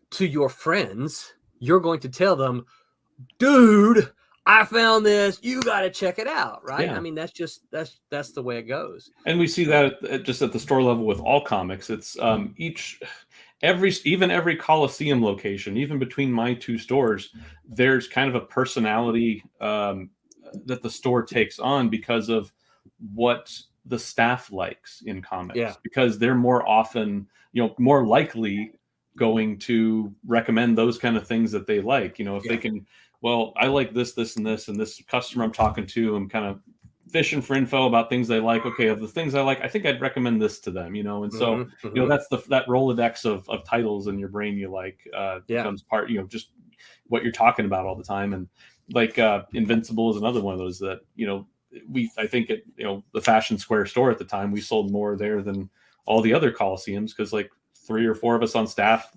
S3: to your friends? You're going to tell them, dude, I found this. You got to check it out, right?
S6: Yeah.
S3: I mean, that's the way it goes.
S6: And we see that just at the store level with all comics. It's every Coliseum location, even between my two stores, there's kind of a personality that the store takes on because of what the staff likes in comics, because they're more often, more likely going to recommend those kind of things that they like, if they can, well, I like this, and this, and this customer I'm talking to, I'm kind of, fishing for info about things they like. Okay, of the things I like, I think I'd recommend this to them, and so that's that Rolodex of titles in your brain you like becomes part, just what you're talking about all the time. And like Invincible is another one of those that I think at the Fashion Square store at the time, we sold more there than all the other Coliseums, because like 3 or 4 of us on staff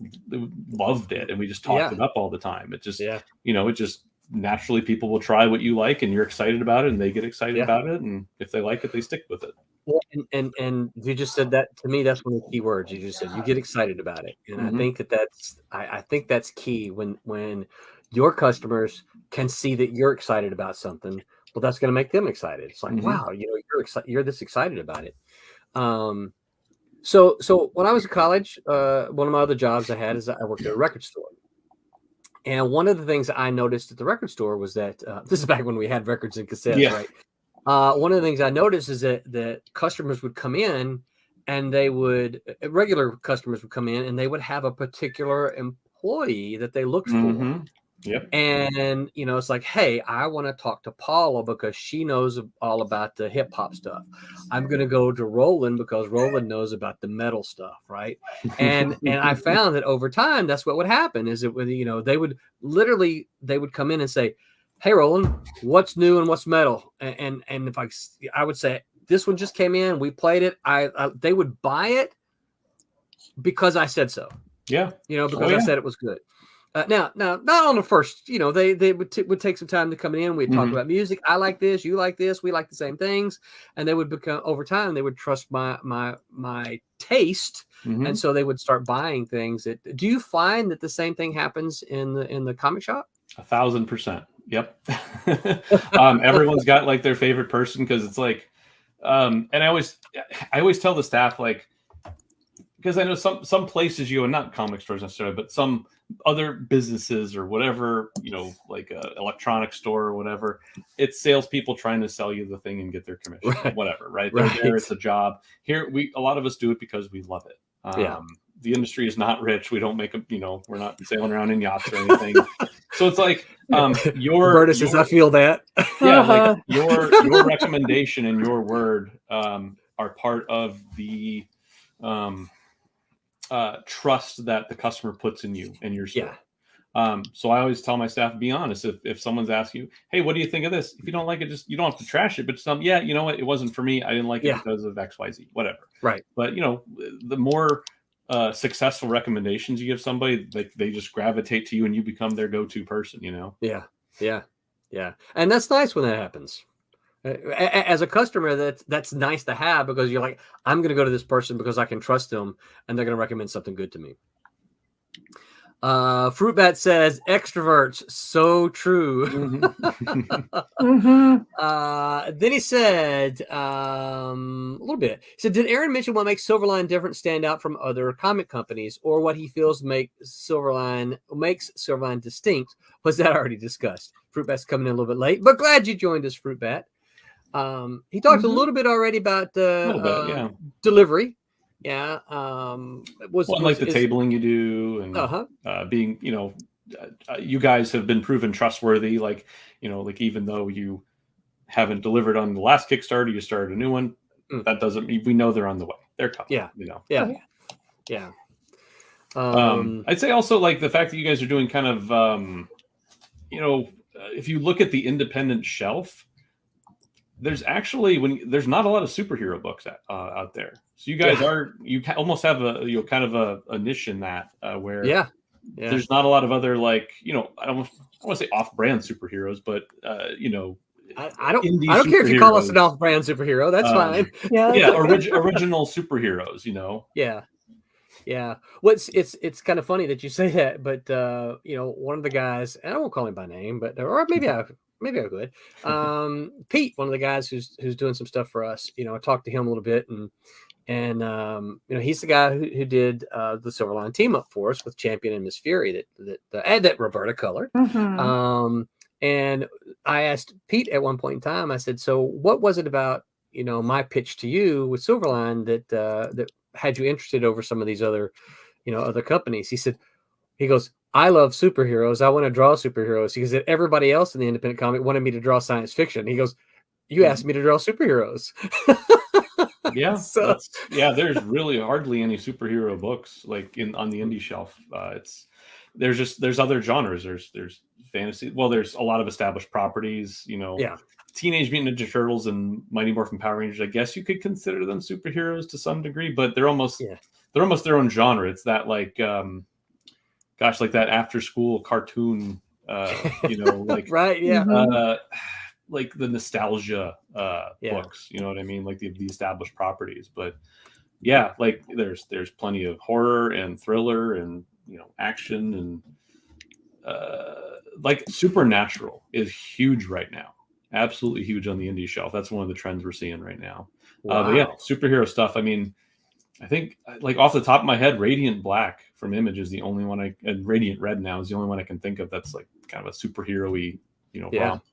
S6: loved it, and we just talked it up all the time. It just it just naturally, people will try what you like, and you're excited about it, and they get excited about it, and if they like it, they stick with it.
S8: Well, and you just said that to me. That's one of the key words you just said. You get excited about it, and I think I think that's key when your customers can see that you're excited about something. Well, that's going to make them excited. It's like, wow, you're this excited about it. So when I was in college, one of my other jobs I had is I worked at a record store. And one of the things I noticed at the record store was that this is back when we had records and cassettes, right? One of the things I noticed is that customers would come in, and regular customers would come in, and they would have a particular employee that they looked for.
S6: Yep.
S8: And it's like, hey, I want to talk to Paula because she knows all about the hip hop stuff. I'm going to go to Roland because Roland knows about the metal stuff, right? And I found that over time, that's what would happen. Is it they would come in and say, hey, Roland, what's new and what's metal? And if I would say, this one just came in, we played it. They would buy it because I said so.
S6: Yeah.
S8: Because I said it was good. Now, not on the first, they would take some time to come in. We'd talk about music. I like this. You like this. We like the same things. And they would become, over time, they would trust my taste. And so they would start buying things. Do you find that the same thing happens in the comic shop?
S6: 1,000%. Yep. Everyone's got like their favorite person, because it's like, and I always tell the staff, like, because I know some places, and not comic stores necessarily, but some other businesses or whatever, like a electronic store or whatever, it's salespeople trying to sell you the thing and get their commission, whatever, right? They're there, it's a job. Here, a lot of us do it because we love it. The industry is not rich. We don't make we're not sailing around in yachts or anything. So it's like,
S8: Roberta says, I feel that.
S6: Yeah, like your recommendation and your word are part of the trust that the customer puts in you and your store. So I always tell my staff, be honest. If someone's asking you, hey, what do you think of this? If you don't like it, you don't have to trash it, but you know what? It wasn't for me. I didn't like it because of X, Y, Z, whatever.
S8: Right.
S6: But the more successful recommendations you give somebody, they just gravitate to you, and you become their go-to person,
S8: Yeah. And that's nice when that happens. As a customer, that's nice to have, because you're like, I'm going to go to this person because I can trust them, and they're going to recommend something good to me. Fruit Bat says, extroverts, so true. Then he said a little bit. He said, did Aaron mention what makes Silverline different, stand out from other comic companies, or what he feels makes Silverline distinct? Was that already discussed? Fruit Bat's coming in a little bit late, but glad you joined us, Fruit Bat. He talked a little bit already about delivery. Yeah.
S6: Like the tabling you do, and being, you guys have been proven trustworthy. Like, like, even though you haven't delivered on the last Kickstarter, you started a new one. That doesn't mean, we know they're on the way. They're coming.
S8: Yeah.
S6: I'd say also, like, the fact that you guys are doing kind of, if you look at the independent shelf, there's actually there's not a lot of superhero books out there. So you guys almost have kind of a niche in that where there's not a lot of other, like, I don't want to say off-brand superheroes, but
S8: I don't care if you call us an off-brand superhero. That's fine.
S6: Original superheroes.
S8: Yeah. Well, it's kind of funny that you say that, but one of the guys, and I won't call him by name, but or maybe I could. Pete, one of the guys who's doing some stuff for us, I talked to him a little bit, and he's the guy who did the Silverline team up for us with Champion and Miss Fury that Roberta colored. And I asked Pete at one point in time, I said, so what was it about, my pitch to you with Silverline that had you interested over some of these other companies? He goes, I love superheroes. I want to draw superheroes. He goes, everybody else in the independent comic wanted me to draw science fiction. He goes, you asked me to draw superheroes.
S6: Yeah,
S8: So
S6: there's really hardly any superhero books like on the indie shelf. There's other genres. There's fantasy. Well, there's a lot of established properties.
S8: yeah,
S6: Teenage Mutant Ninja Turtles and Mighty Morphin Power Rangers. I guess you could consider them superheroes to some degree, but they're almost their own genre. It's that like like that after school cartoon. Like
S8: right, yeah.
S6: Like the nostalgia books, you know what I mean, like the established properties. But yeah, like there's plenty of horror and thriller and action and like Supernatural is huge right now, absolutely huge on the indie shelf. That's one of the trends we're seeing right now. But yeah, superhero stuff. I mean, I think like off the top of my head, Radiant Black from Image is the only one and Radiant Red now is the only one I can think of that's like kind of a superhero-y, romp.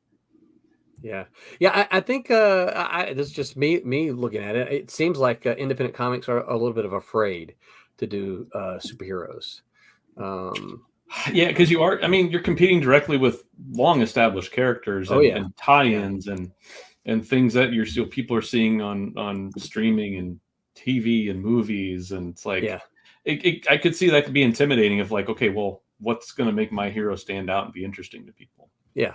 S8: Yeah. I think this is just me looking at it. It seems like independent comics are a little bit of afraid to do superheroes.
S6: Yeah, because you're competing directly with long established characters and tie-ins and things that people are seeing on streaming and TV and movies, and it's like I could see that could be intimidating of like, okay, well, what's going to make my hero stand out and be interesting to people?
S8: Yeah.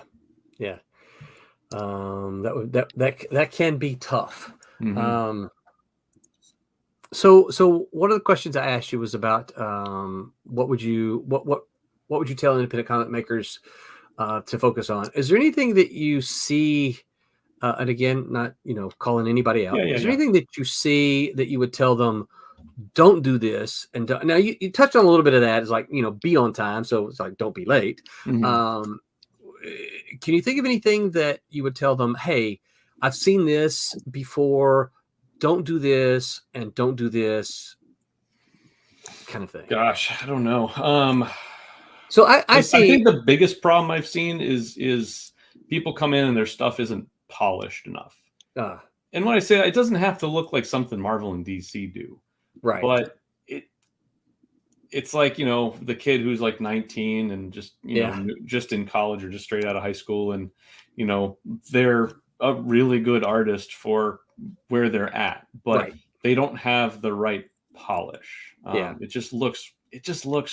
S8: That can be tough.
S6: Mm-hmm.
S8: So one of the questions I asked you was about what would you tell independent comic makers to focus on? Is there anything that you see, and again, not calling anybody out? Is there anything that you see that you would tell them, don't do this? And now you touched on a little bit of that. It's like be on time, so it's like don't be late.
S6: Mm-hmm.
S8: Can you think of anything that you would tell them, hey, I've seen this before, don't do this and don't do this kind of thing?
S6: Gosh, I don't know.
S8: So I
S6: think the biggest problem I've seen is people come in and their stuff isn't polished enough. And when I say that, it doesn't have to look like something Marvel and DC do.
S8: Right.
S6: But it's like, the kid who's like 19 and just, just in college or just straight out of high school. And, they're a really good artist for where they're at, but they don't have the right polish. It just looks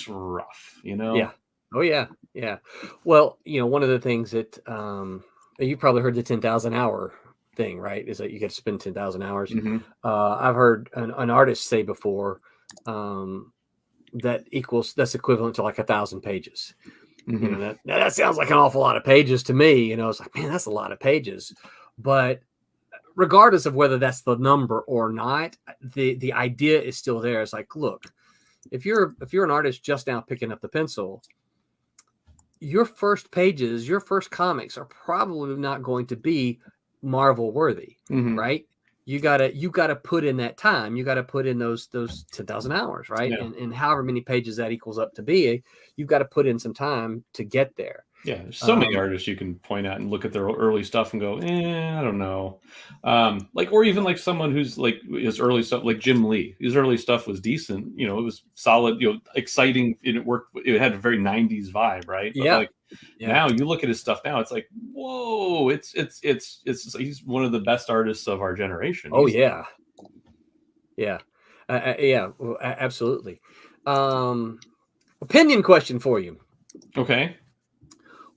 S6: rough,
S8: Yeah. Oh yeah. Yeah. Well, one of the things that, you probably heard the 10,000 hour thing, right? Is that you get to spend 10,000 hours.
S6: Mm-hmm.
S8: I've heard an artist say before, that's equivalent to like 1,000 pages.
S6: Mm-hmm.
S8: That sounds like an awful lot of pages to me. It's like, man, that's a lot of pages. But regardless of whether that's the number or not, the idea is still there. It's like, look, if you're an artist just now picking up the pencil, your first pages, your first comics are probably not going to be Marvel worthy, right? You gotta put in that time. You gotta put in those 10,000 hours, right?
S6: Yeah.
S8: And however many pages that equals up to be, you've got to put in some time to get there.
S6: Yeah, there's so many artists you can point at and look at their early stuff and go, I don't know. Or even like someone who's like his early stuff, like Jim Lee. His early stuff was decent. It was solid. Exciting. It worked. It had a very 90s vibe, right? But now you look at his stuff now, it's like, whoa! It's he's one of the best artists of our generation.
S8: Yeah, absolutely. Opinion question for you.
S6: Okay.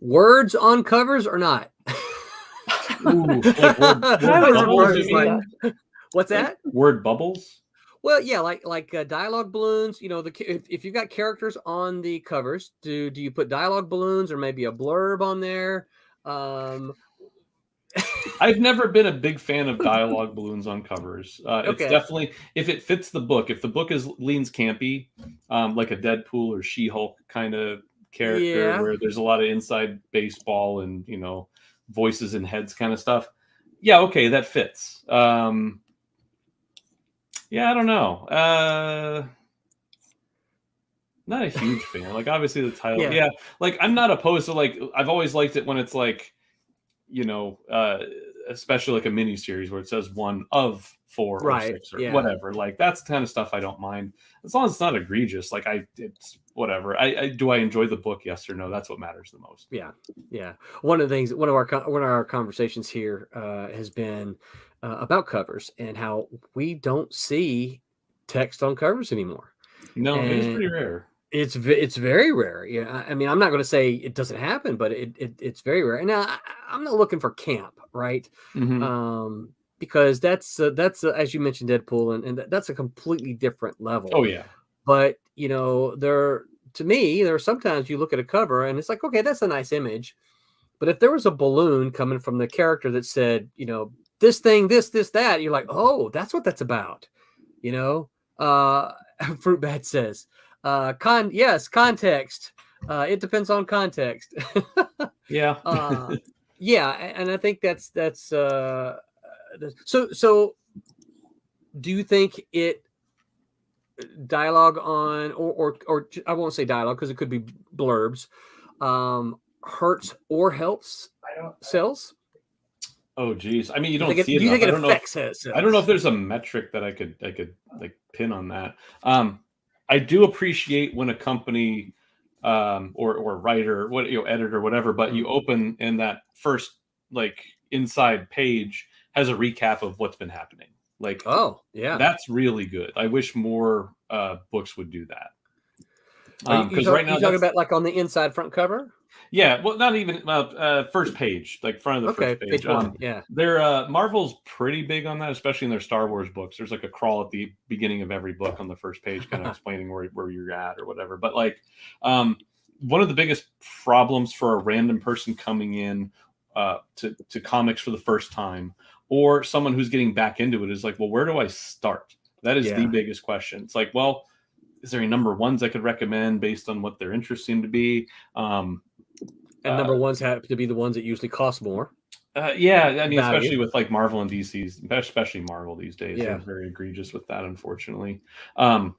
S8: Words on covers or not?
S6: Ooh,
S8: what's that?
S6: Word bubbles?
S8: Well, yeah, like dialogue balloons. If you've got characters on the covers, do you put dialogue balloons or maybe a blurb on there?
S6: I've never been a big fan of dialogue balloons on covers. It's definitely, if it fits the book. If the book leans campy, like a Deadpool or She-Hulk kind of character where there's a lot of inside baseball and voices and heads kind of stuff, that fits. I don't know, not a huge fan. Like obviously the title, like I'm not opposed to, like I've always liked it when it's like especially like a mini series where it says 1 of 4 or
S8: Right,
S6: 6 or
S8: yeah.
S6: whatever. Like that's the kind of stuff I don't mind, as long as it's not egregious. Like it's whatever. Do I enjoy the book? Yes or no? That's what matters the most.
S8: Yeah. One of our conversations here has been about covers and how we don't see text on covers anymore.
S6: No, it is
S8: And
S6: pretty rare.
S8: it's very rare. Yeah, I mean, I'm not going to say it doesn't happen, but it's very rare. And now I'm not looking for camp, right?
S6: Mhm.
S8: Because that's as you mentioned, Deadpool, and that's a completely different level.
S6: Oh yeah.
S8: But to me, there are sometimes you look at a cover and it's like, okay, that's a nice image. But if there was a balloon coming from the character that said, this thing, this, that, you're like, oh, that's what that's about. Fruit Bat says, context. It depends on context.
S6: Yeah.
S8: Yeah. And I think that's so do you think it dialogue on or I won't say dialogue because it could be blurbs hurts or helps sales?
S6: Oh geez, I mean, you don't
S8: Do
S6: see it.
S8: you think it
S6: I don't know
S8: affects sales?
S6: I don't know if there's a metric that I could like pin on that. I do appreciate when a company or writer, editor, whatever, but you open and that first like inside page has a recap of what's been happening. Like,
S8: oh yeah,
S6: that's really good. I wish more books would do that.
S8: Because right now, you're talking about like on the inside front cover.
S6: Yeah, well, not even first page, like front of the first page.
S8: Page one, yeah.
S6: Marvel's pretty big on that, especially in their Star Wars books. There's like a crawl at the beginning of every book on the first page, kind of explaining where you're at or whatever. But like, one of the biggest problems for a random person coming in to comics for the first time, or someone who's getting back into it, is like, well, where do I start? That is the biggest question. It's like, well, is there any number ones I could recommend based on what their interests seem to be?
S8: And number ones have to be the ones that usually cost more.
S6: Yeah, I mean, especially with like Marvel and DC's, especially Marvel these days, they're very egregious with that, unfortunately. But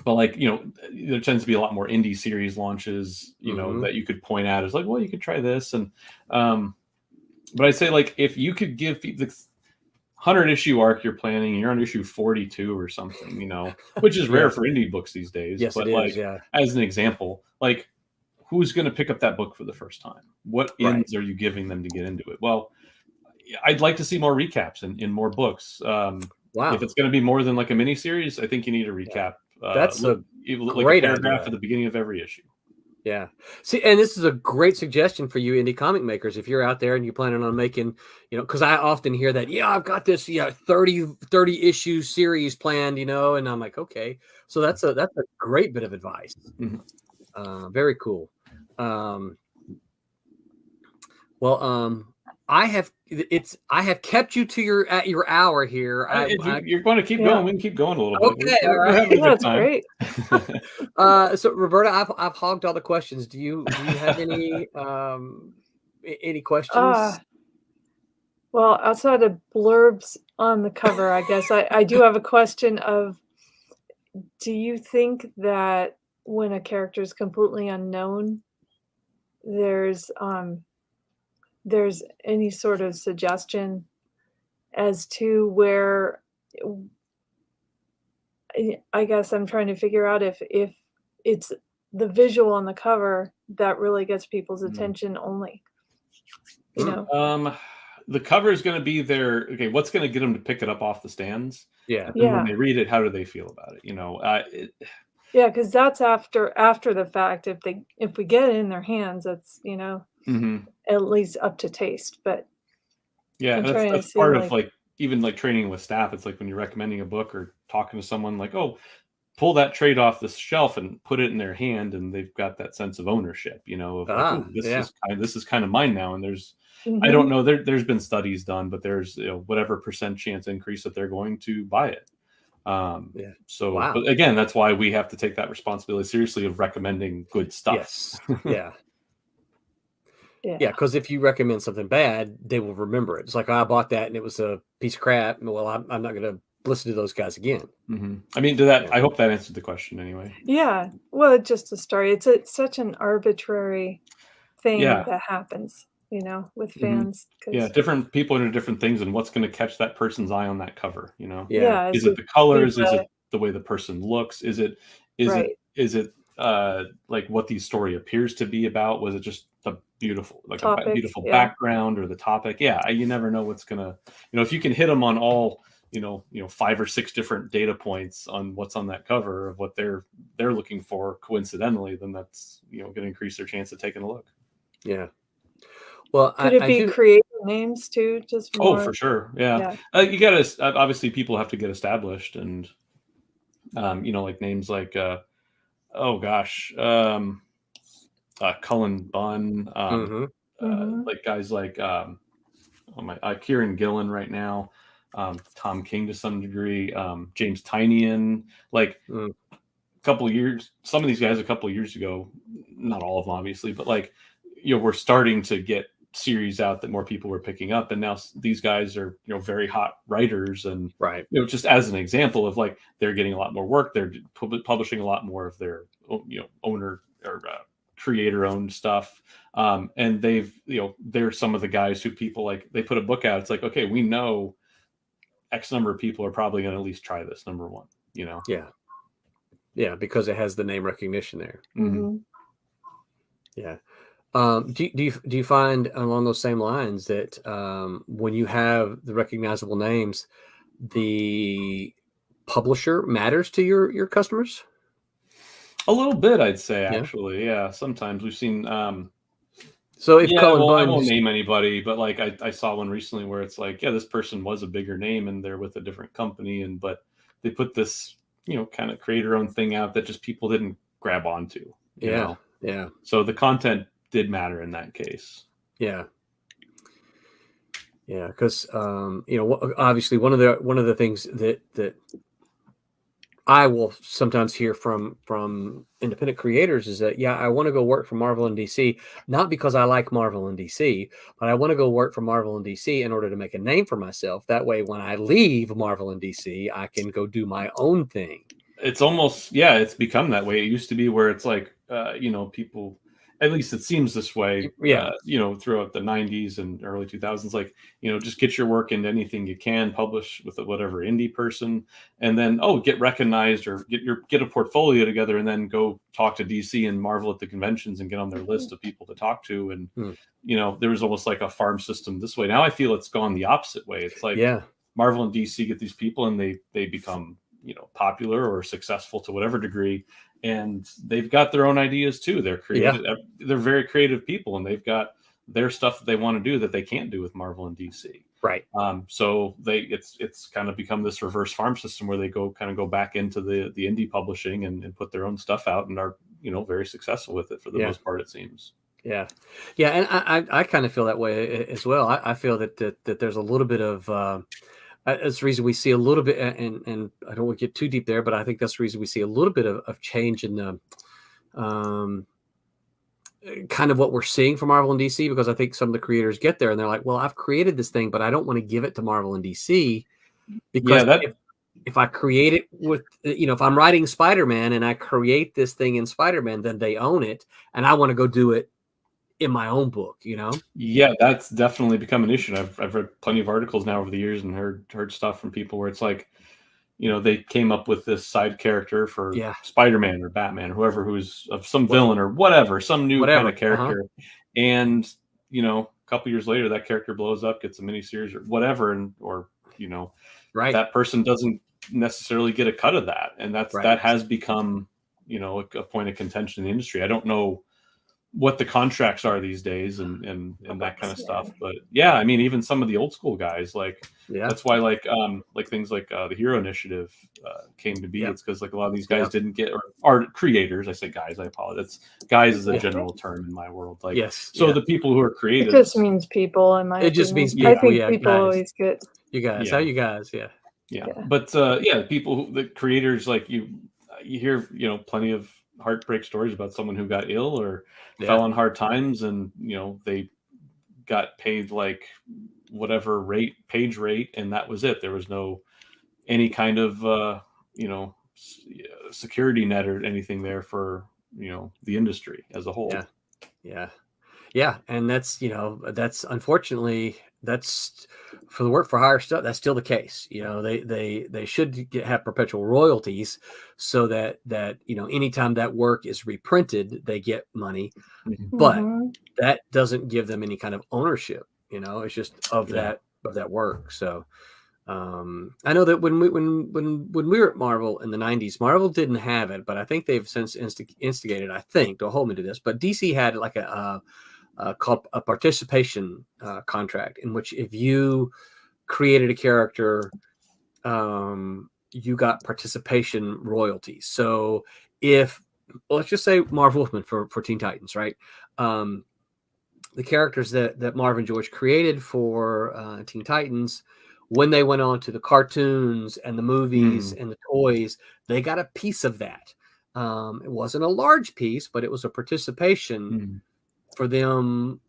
S6: like, there tends to be a lot more indie series launches, that you could point out as like, well, you could try this. And but I'd say like, if you could give the 100 issue arc you're planning and you're on issue 42 or something, which is rare for indie books these days.
S8: Yes,
S6: but
S8: it
S6: like,
S8: is, yeah.
S6: As an example, like, who's going to pick up that book for the first time? What ends are you giving them to get into it? Well, I'd like to see more recaps in more books. Wow. If it's going to be more than like a mini series, I think you need a recap.
S8: That's a
S6: great paragraph at the beginning of every issue.
S8: Yeah. See, and this is a great suggestion for you indie comic makers. If you're out there and you're planning on making, because I often hear that, I've got this 30 issue series planned, and I'm like, okay. So that's a great bit of advice.
S6: Mm-hmm.
S8: Very cool. I have kept you to your hour here.
S6: You're going to keep going. We can keep going a little bit.
S8: Okay,
S6: we're having a good time.
S7: Great.
S8: So Roberta, I've hogged all the questions. Do you have any questions?
S7: Well, outside of blurbs on the cover, I guess I do have a question of, do you think that when a character is completely unknown, there's any sort of suggestion as to where, I guess I'm trying to figure out if it's the visual on the cover that really gets people's attention only,
S6: the cover is going to be what's going to get them to pick it up off the stands?
S8: Yeah.
S6: And when they read it, how do they feel about it?
S7: Yeah, because that's after the fact. If we get it in their hands, that's at least up to taste. But
S6: yeah, that's part of like even like training with staff. It's like when you're recommending a book or talking to someone, like, oh, pull that trade off the shelf and put it in their hand, and they've got that sense of ownership. This is kind of mine now. And there's I don't know. There's been studies done, but there's whatever percent chance increase that they're going to buy it. So but again, that's why we have to take that responsibility seriously of recommending good stuff.
S8: Yes. Yeah, because if you recommend something bad, they will remember it. It's like, I bought that and it was a piece of crap. Well, I'm not going to listen to those guys again.
S6: Mm-hmm. I mean, I hope that answered the question anyway.
S7: Yeah, well, it's just a story. It's such an arbitrary thing that happens. with
S6: Mhm.
S7: fans.
S6: Yeah,
S7: 'Cause
S6: different people into different things, and what's going to catch that person's eye on that cover.
S8: Yeah.
S6: Is
S7: is
S6: it
S7: it
S6: the colors? Is
S7: the
S6: it the way the person looks?
S7: right
S6: Is it like what the story appears to be about? Was it just a beautiful, like
S7: topic?
S6: beautiful
S7: Yeah.
S6: background or the topic? Yeah, you never know what's gonna, if you can hit them on all, 5 or 6 different data points on what's on that cover of what they're looking for coincidentally, then that's going to increase their chance of taking a look.
S8: Yeah. Well,
S7: Could it
S8: I
S7: be
S8: do.
S7: creative names too? Just
S6: Oh,
S7: more.
S6: for sure. Yeah.
S7: Yeah.
S6: You gotta, obviously people have to get established and, like names like, oh gosh, Cullen Bunn,
S8: Hmm.
S7: Hmm.
S6: like guys like, Kieran Gillen right now, Tom King to some degree, James Tynion, like
S8: Mm.
S6: a couple of years, some of these guys a couple of years ago, not all of them obviously, but like, we're starting to get series out that more people were picking up, and now these guys are very hot writers, and
S8: Right.
S6: just as an example of like they're getting a lot more work, they're publishing a lot more of their owner or creator owned stuff, and they're some of the guys who people like, they put a book out, it's like, okay, we know X number of people are probably going to at least try this, number one.
S8: Yeah. Yeah, because it has the name recognition there.
S6: Mhm.
S7: Hmm.
S8: Yeah. Do you find along those same lines that when you have the recognizable names, the publisher matters to your customers?
S6: A little bit, I'd say,
S8: Yeah.
S6: actually. Yeah, sometimes we've seen.
S8: So if
S6: Yeah,
S8: Cullen
S6: well, I
S8: Bunn,
S6: won't name anybody, but like I saw one recently where it's like, yeah, this person was a bigger name and they're with a different company, but they put this, kind of creator owned thing out that just people didn't grab onto,
S8: yeah, yeah,
S6: So the content did matter in that case.
S8: yeah, yeah, because obviously one of the things that I will sometimes hear from independent creators is that, yeah, I want to go work for Marvel and DC, not because I like Marvel and DC, but I want to go work for Marvel and DC in order to make a name for myself. That way, when I leave Marvel and DC, I can go do my own thing.
S6: It's almost, yeah, it's become that way. It used to be where it's like, people, at least it seems this way,
S8: Yeah.
S6: throughout the 90s and early 2000s, like, just get your work into anything you can, publish with whatever indie person, and then, get recognized or get a portfolio together, and then go talk to DC and Marvel at the conventions and get on their list of people to talk to. And, there was almost like a farm system this way. Now I feel it's gone the opposite way. It's like,
S8: Yeah.
S6: Marvel and DC get these people and they become, popular or successful to whatever degree, and they've got their own ideas too. They're creative. They're very creative people, and they've got their stuff that they want to do that they can't do with Marvel and DC.
S8: Right.
S6: So it's kind of become this reverse farm system where they go back into the indie publishing and put their own stuff out, and are very successul with it for the most part, it seems.
S8: Yeah, yeah, and I kind of feel that way as well. I feel that there's a little bit of that's the reason we see a little bit, and I don't want to get too deep there, but I think that's the reason we see a little bit of change in the kind of what we're seeing from Marvel and DC, because I think some of the creators get there and they're like, well, I've created this thing, but I don't want to give it to Marvel and DC, because if I create it with, if I'm writing Spider-Man and I create this thing in Spider-Man, then they own it, and I want to go do it in my own book,
S6: Yeah, that's definitely become an issue. I've read plenty of articles now over the years and heard stuff from people where it's like, they came up with this side character for Spider-Man or Batman or whoever, who's of some villain or whatever, some new kind of character. And, a couple years later, that character blows up, gets a miniseries or whatever, that person doesn't necessarily get a cut of that. And that has become, a point of contention in the industry. I don't know what the contracts are these days and that kind of stuff, but yeah, I mean, even some of the old school guys, like, that's why like things like the Hero Initiative came to be. It's because like a lot of these guys didn't get, or are creators. I say guys, I apologize. Guys is a general term in my world. Like, the people who are creative,
S7: it just means people. In my
S8: it just means
S7: opinion.
S8: people.
S7: I think people
S8: guys.
S7: always get
S8: you guys. How you guys?
S6: Yeah. But people who, the creators, like you hear plenty of heartbreak stories about someone who got ill or fell on hard times, and they got paid like whatever page rate, and that was it. There was no any kind of security net or anything there for the industry as a whole.
S8: Yeah. Yeah, and that's that's unfortunately that's for the work for hire stuff. That's still the case. They should have perpetual royalties, so that anytime that work is reprinted, they get money.
S6: Mhm.
S8: But
S7: Mhm.
S8: that doesn't give them any kind of ownership. It's just of
S6: Yeah.
S8: that work. So I know that when we were at Marvel in the 90s, Marvel didn't have it, but I think they've since instigated. I think, don't hold me to this, but DC had like called a participation contract, in which if you created a character, you got participation royalties. So if let's just say Marv Wolfman for Teen Titans, right? The characters that Marv and George created for Teen Titans, when they went on to the cartoons and the movies and the toys, they got a piece of that. It wasn't a large piece, but it was a participation for them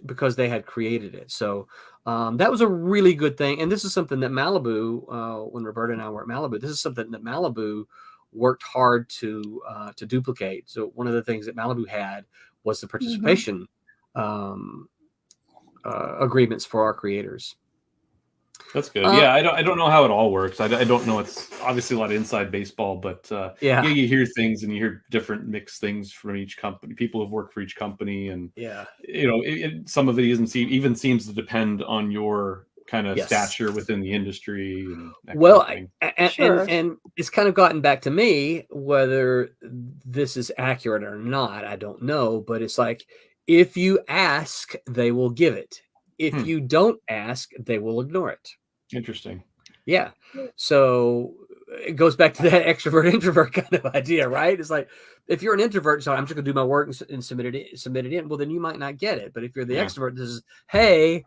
S8: because they had created it. So that was a really good thing. And this is something that Malibu, when Roberta and I were at Malibu, this is something that Malibu worked hard to duplicate. So one of the things that Malibu had was the participation agreements for our creators.
S6: That's good. Yeah, I don't know how it all works. I don't know. It's obviously a lot of inside baseball, but you hear things and you hear different mixed things from each company. People have worked for each company, and some of it even seems to depend on your kind of stature within the industry. And
S8: and it's kind of gotten back to me whether this is accurate or not. I don't know, but it's like if you ask, they will give it. If you don't ask, they will ignore it.
S6: Interesting.
S8: Yeah. So it goes back to that extrovert introvert kind of idea, right? It's like if you're an introvert, so I'm just gonna do my work and submit it in. Well, then you might not get it. But if you're the extrovert, this is, hey,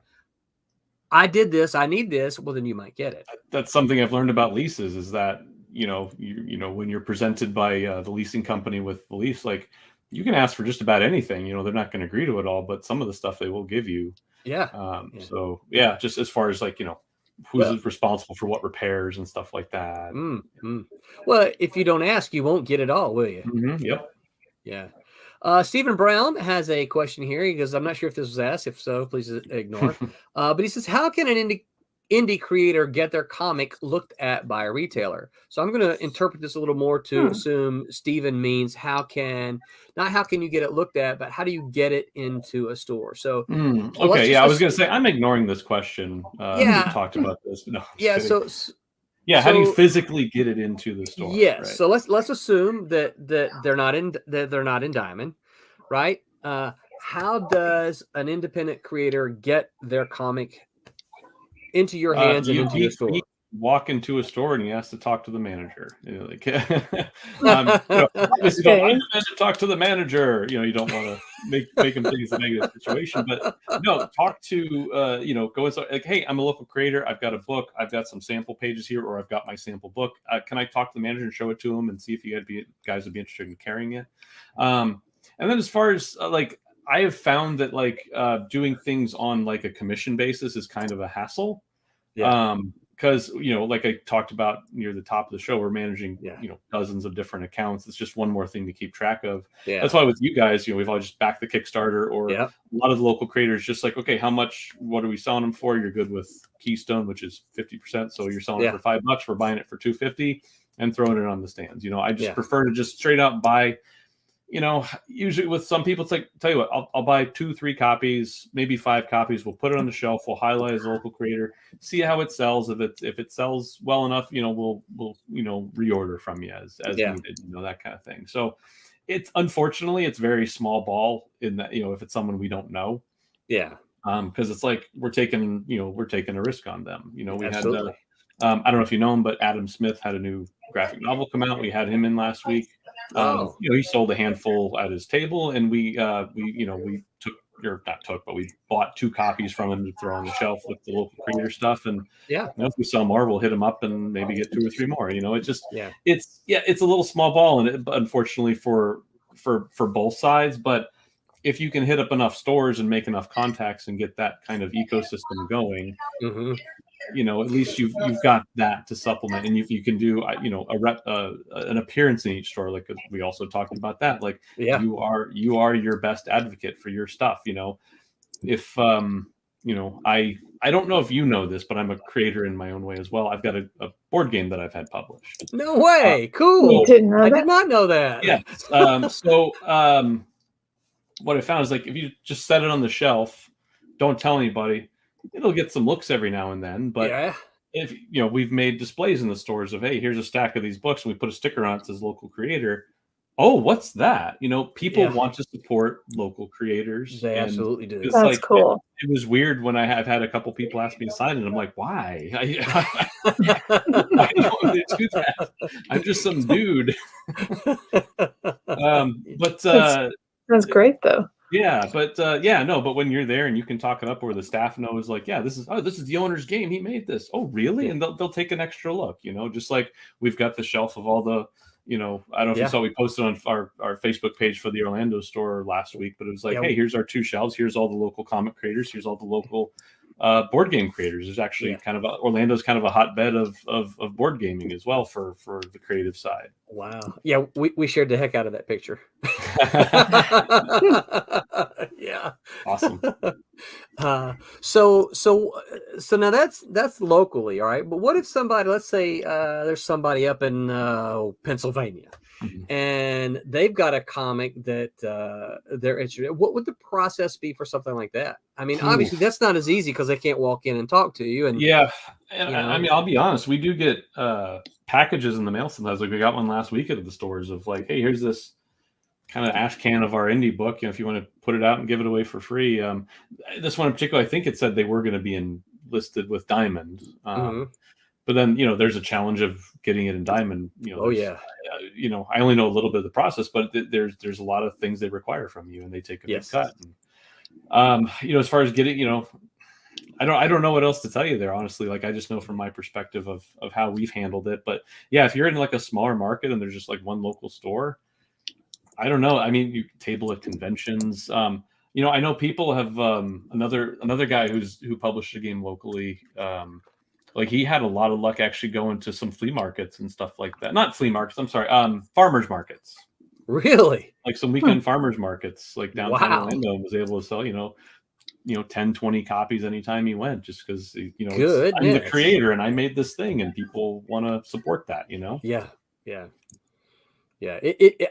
S8: I did this, I need this. Well, then you might get it.
S6: That's something I've learned about leases is that when you're presented by the leasing company with the lease, like you can ask for just about anything. They're not going to agree to it all, but some of the stuff they will give you. So just as far as like who's responsible for what repairs and stuff like that.
S8: Well, if you don't ask, you won't get it all, will you?
S6: Yep.
S8: Yeah. Stephen Brown has a question here. He goes, I'm not sure if this was asked. If so, please ignore. But he says, how can an indie creator get their comic looked at by a retailer? So I'm going to interpret this a little more to assume Stephen means not how can you get it looked at, but how do you get it into a store? So
S6: okay, I was going to say I'm ignoring this question. We talked about this. No, how do you physically get it into the store?
S8: Right? So let's assume that they're not in Diamond, right? How does an independent creator get their comic into your hands and into your store?
S6: You walk into a store and you ask to talk to the manager. Talk to the manager. You don't want to make them think it's a negative situation, but no, talk to go inside. Like, hey, I'm a local creator. I've got a book. I've got some sample pages here, or I've got my sample book. Can I talk to the manager and show it to him and see if you guys would be interested in carrying it? And then as far as I have found that doing things on like a commission basis is kind of a hassle. Because like I talked about near the top of the show, we're managing dozens of different accounts. It's just one more thing to keep track of. That's why with you guys, we've all just backed the Kickstarter, or a lot of the local creators just like, okay, what are we selling them for? You're good with Keystone, which is 50%, so you're selling it for $5. We're buying it for $2.50 and throwing it on the stands. I just prefer to just straight out buy. Usually with some people, it's like, tell you what, I'll buy 2-3 copies, maybe 5 copies. We'll put it on the shelf. We'll highlight as a local creator, see how it sells. If it sells well enough, we'll reorder from you as needed, that kind of thing. So unfortunately it's very small ball in that, if it's someone we don't know. Because it's like we're taking a risk on them. We
S8: Absolutely.
S6: had I don't know if you know him, but Adam Smith had a new graphic novel come out. We had him in last week. He sold a handful at his table, and we bought 2 copies from him to throw on the shelf with the local creator stuff. And if we sell more, we'll hit him up and maybe get 2 or 3 more. It's a little small ball, and unfortunately for both sides. But if you can hit up enough stores and make enough contacts and get that kind of ecosystem going, at least you've got that to supplement, and you can do an appearance in each store. Like we also talked about that. Like
S8: Yeah.
S6: you are your best advocate for your stuff. If I don't know if you know this, but I'm a creator in my own way as well. I've got a board game that I've had published.
S8: No way. Cool.
S7: You didn't know
S8: I
S7: that?
S8: did not know that.
S6: Yes. What I found is like if you just set it on the shelf, don't tell anybody, it'll get some looks every now and then. But
S8: Yeah.
S6: if we've made displays in the stores of, hey, here's a stack of these books, and we put a sticker on it that says local creator. Oh, what's that? People want to support local creators.
S8: They absolutely do.
S6: It's
S7: That's cool.
S6: It was weird when I've had a couple people ask me to sign it. I'm like, why? I don't want to do that. I'm just some dude.
S7: That's great though.
S6: Yeah, but when you're there and you can talk it up, or the staff knows, like, yeah, this is the owner's game. He made this. Oh, really? And they'll take an extra look. Just like we've got the shelf of all the. I don't know if you saw, we posted on our Facebook page for the Orlando store last week, but it was like, hey, here's our 2 shelves. Here's all the local comic creators. Here's all the local board game creators. There's actually Orlando's kind of a hotbed of board gaming as well for the creative side.
S8: Wow. Yeah, we shared the heck out of that picture. Yeah.
S6: Awesome.
S8: So now that's locally, all right. But what if somebody, let's say there's somebody up in Pennsylvania, and they've got a comic that they're interested in. What would the process be for something like that? I mean, obviously that's not as easy because they can't walk in and talk to you. And
S6: I mean, I'll be honest, we do get packages in the mail sometimes. Like we got one last week at the stores of like, hey, here's this kind of ash can of our indie book. If you want to put it out and give it away for free. This one in particular, I think it said they were going to be listed with Diamond. But then, there's a challenge of getting it in Diamond. I only know a little bit of the process, but there's a lot of things they require from you, and they take a big cut. And, as far as getting, I don't know what else to tell you there, honestly. Like, I just know from my perspective of how we've handled it. But yeah, if you're in like a smaller market and there's just like one local store, I don't know. I mean, you table at conventions. I know people have another guy who published a game locally. Like he had a lot of luck actually going to some flea markets and stuff like that. Not flea markets. I'm sorry. Farmers markets.
S8: Really?
S6: Like some weekend farmers markets, like downtown Orlando, and was able to sell, 10, 20 copies anytime he went, just because, I'm the creator and I made this thing and people want to support that,
S8: Yeah.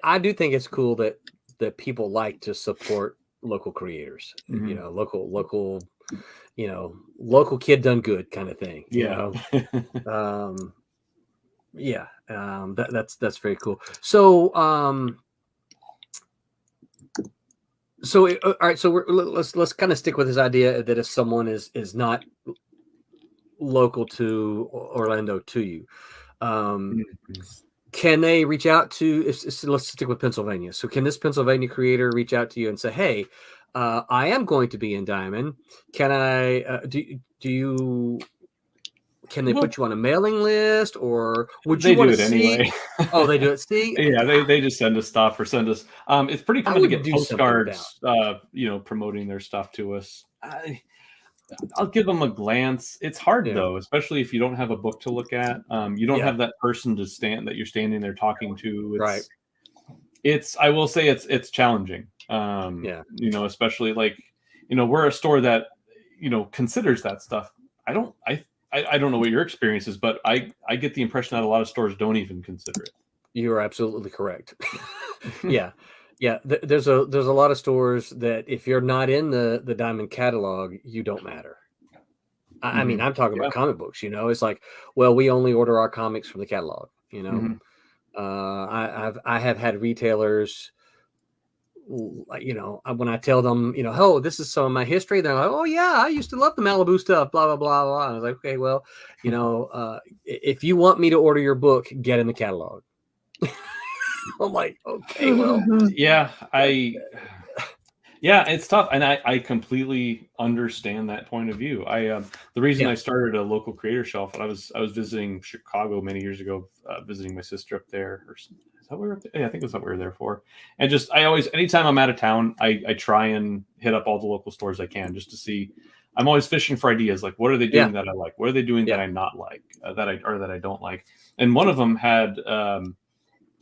S8: I do think it's cool that people like to support local creators, local kid done good kind of thing. That's very cool. So, all right. So let's kind of stick with this idea that if someone is not local to Orlando to you, can they reach out to? Let's stick with Pennsylvania. So can this Pennsylvania creator reach out to you and say, "Hey, I am going to be in Diamond. Can I? Can they put you on a mailing list, or would you want to see?" Anyway. Oh, they do it. See,
S6: yeah, they just send us stuff or send us. It's pretty common to get postcards, promoting their stuff to us. I'll give them a glance. It's hard though, especially if you don't have a book to look at. You don't have that person that you're standing there talking to. I will say it's challenging. Especially like, we're a store that, considers that stuff. I don't know what your experience is, but I get the impression that a lot of stores don't even consider it.
S8: You are absolutely correct. Yeah. There's a lot of stores that if you're not in the Diamond catalog, you don't matter. I mean, I'm talking about comic books. It's like, well, we only order our comics from the catalog. I have had retailers. When I tell them, oh, this is some of my history, they're like, oh yeah, I used to love the Malibu stuff, blah, blah, blah, blah. And I was like, okay, well, if you want me to order your book, get in the catalog. I'm like, okay, well,
S6: it's tough. And I completely understand that point of view. The reason I started a local creator shelf, I was visiting Chicago many years ago, visiting my sister up there, I think that's what we were there for. And just, anytime I'm out of town, I try and hit up all the local stores I can just to see. I'm always fishing for ideas. Like, what are they doing
S8: Yeah.
S6: that I like? What are they doing that I not like, that I don't like? And one of them had a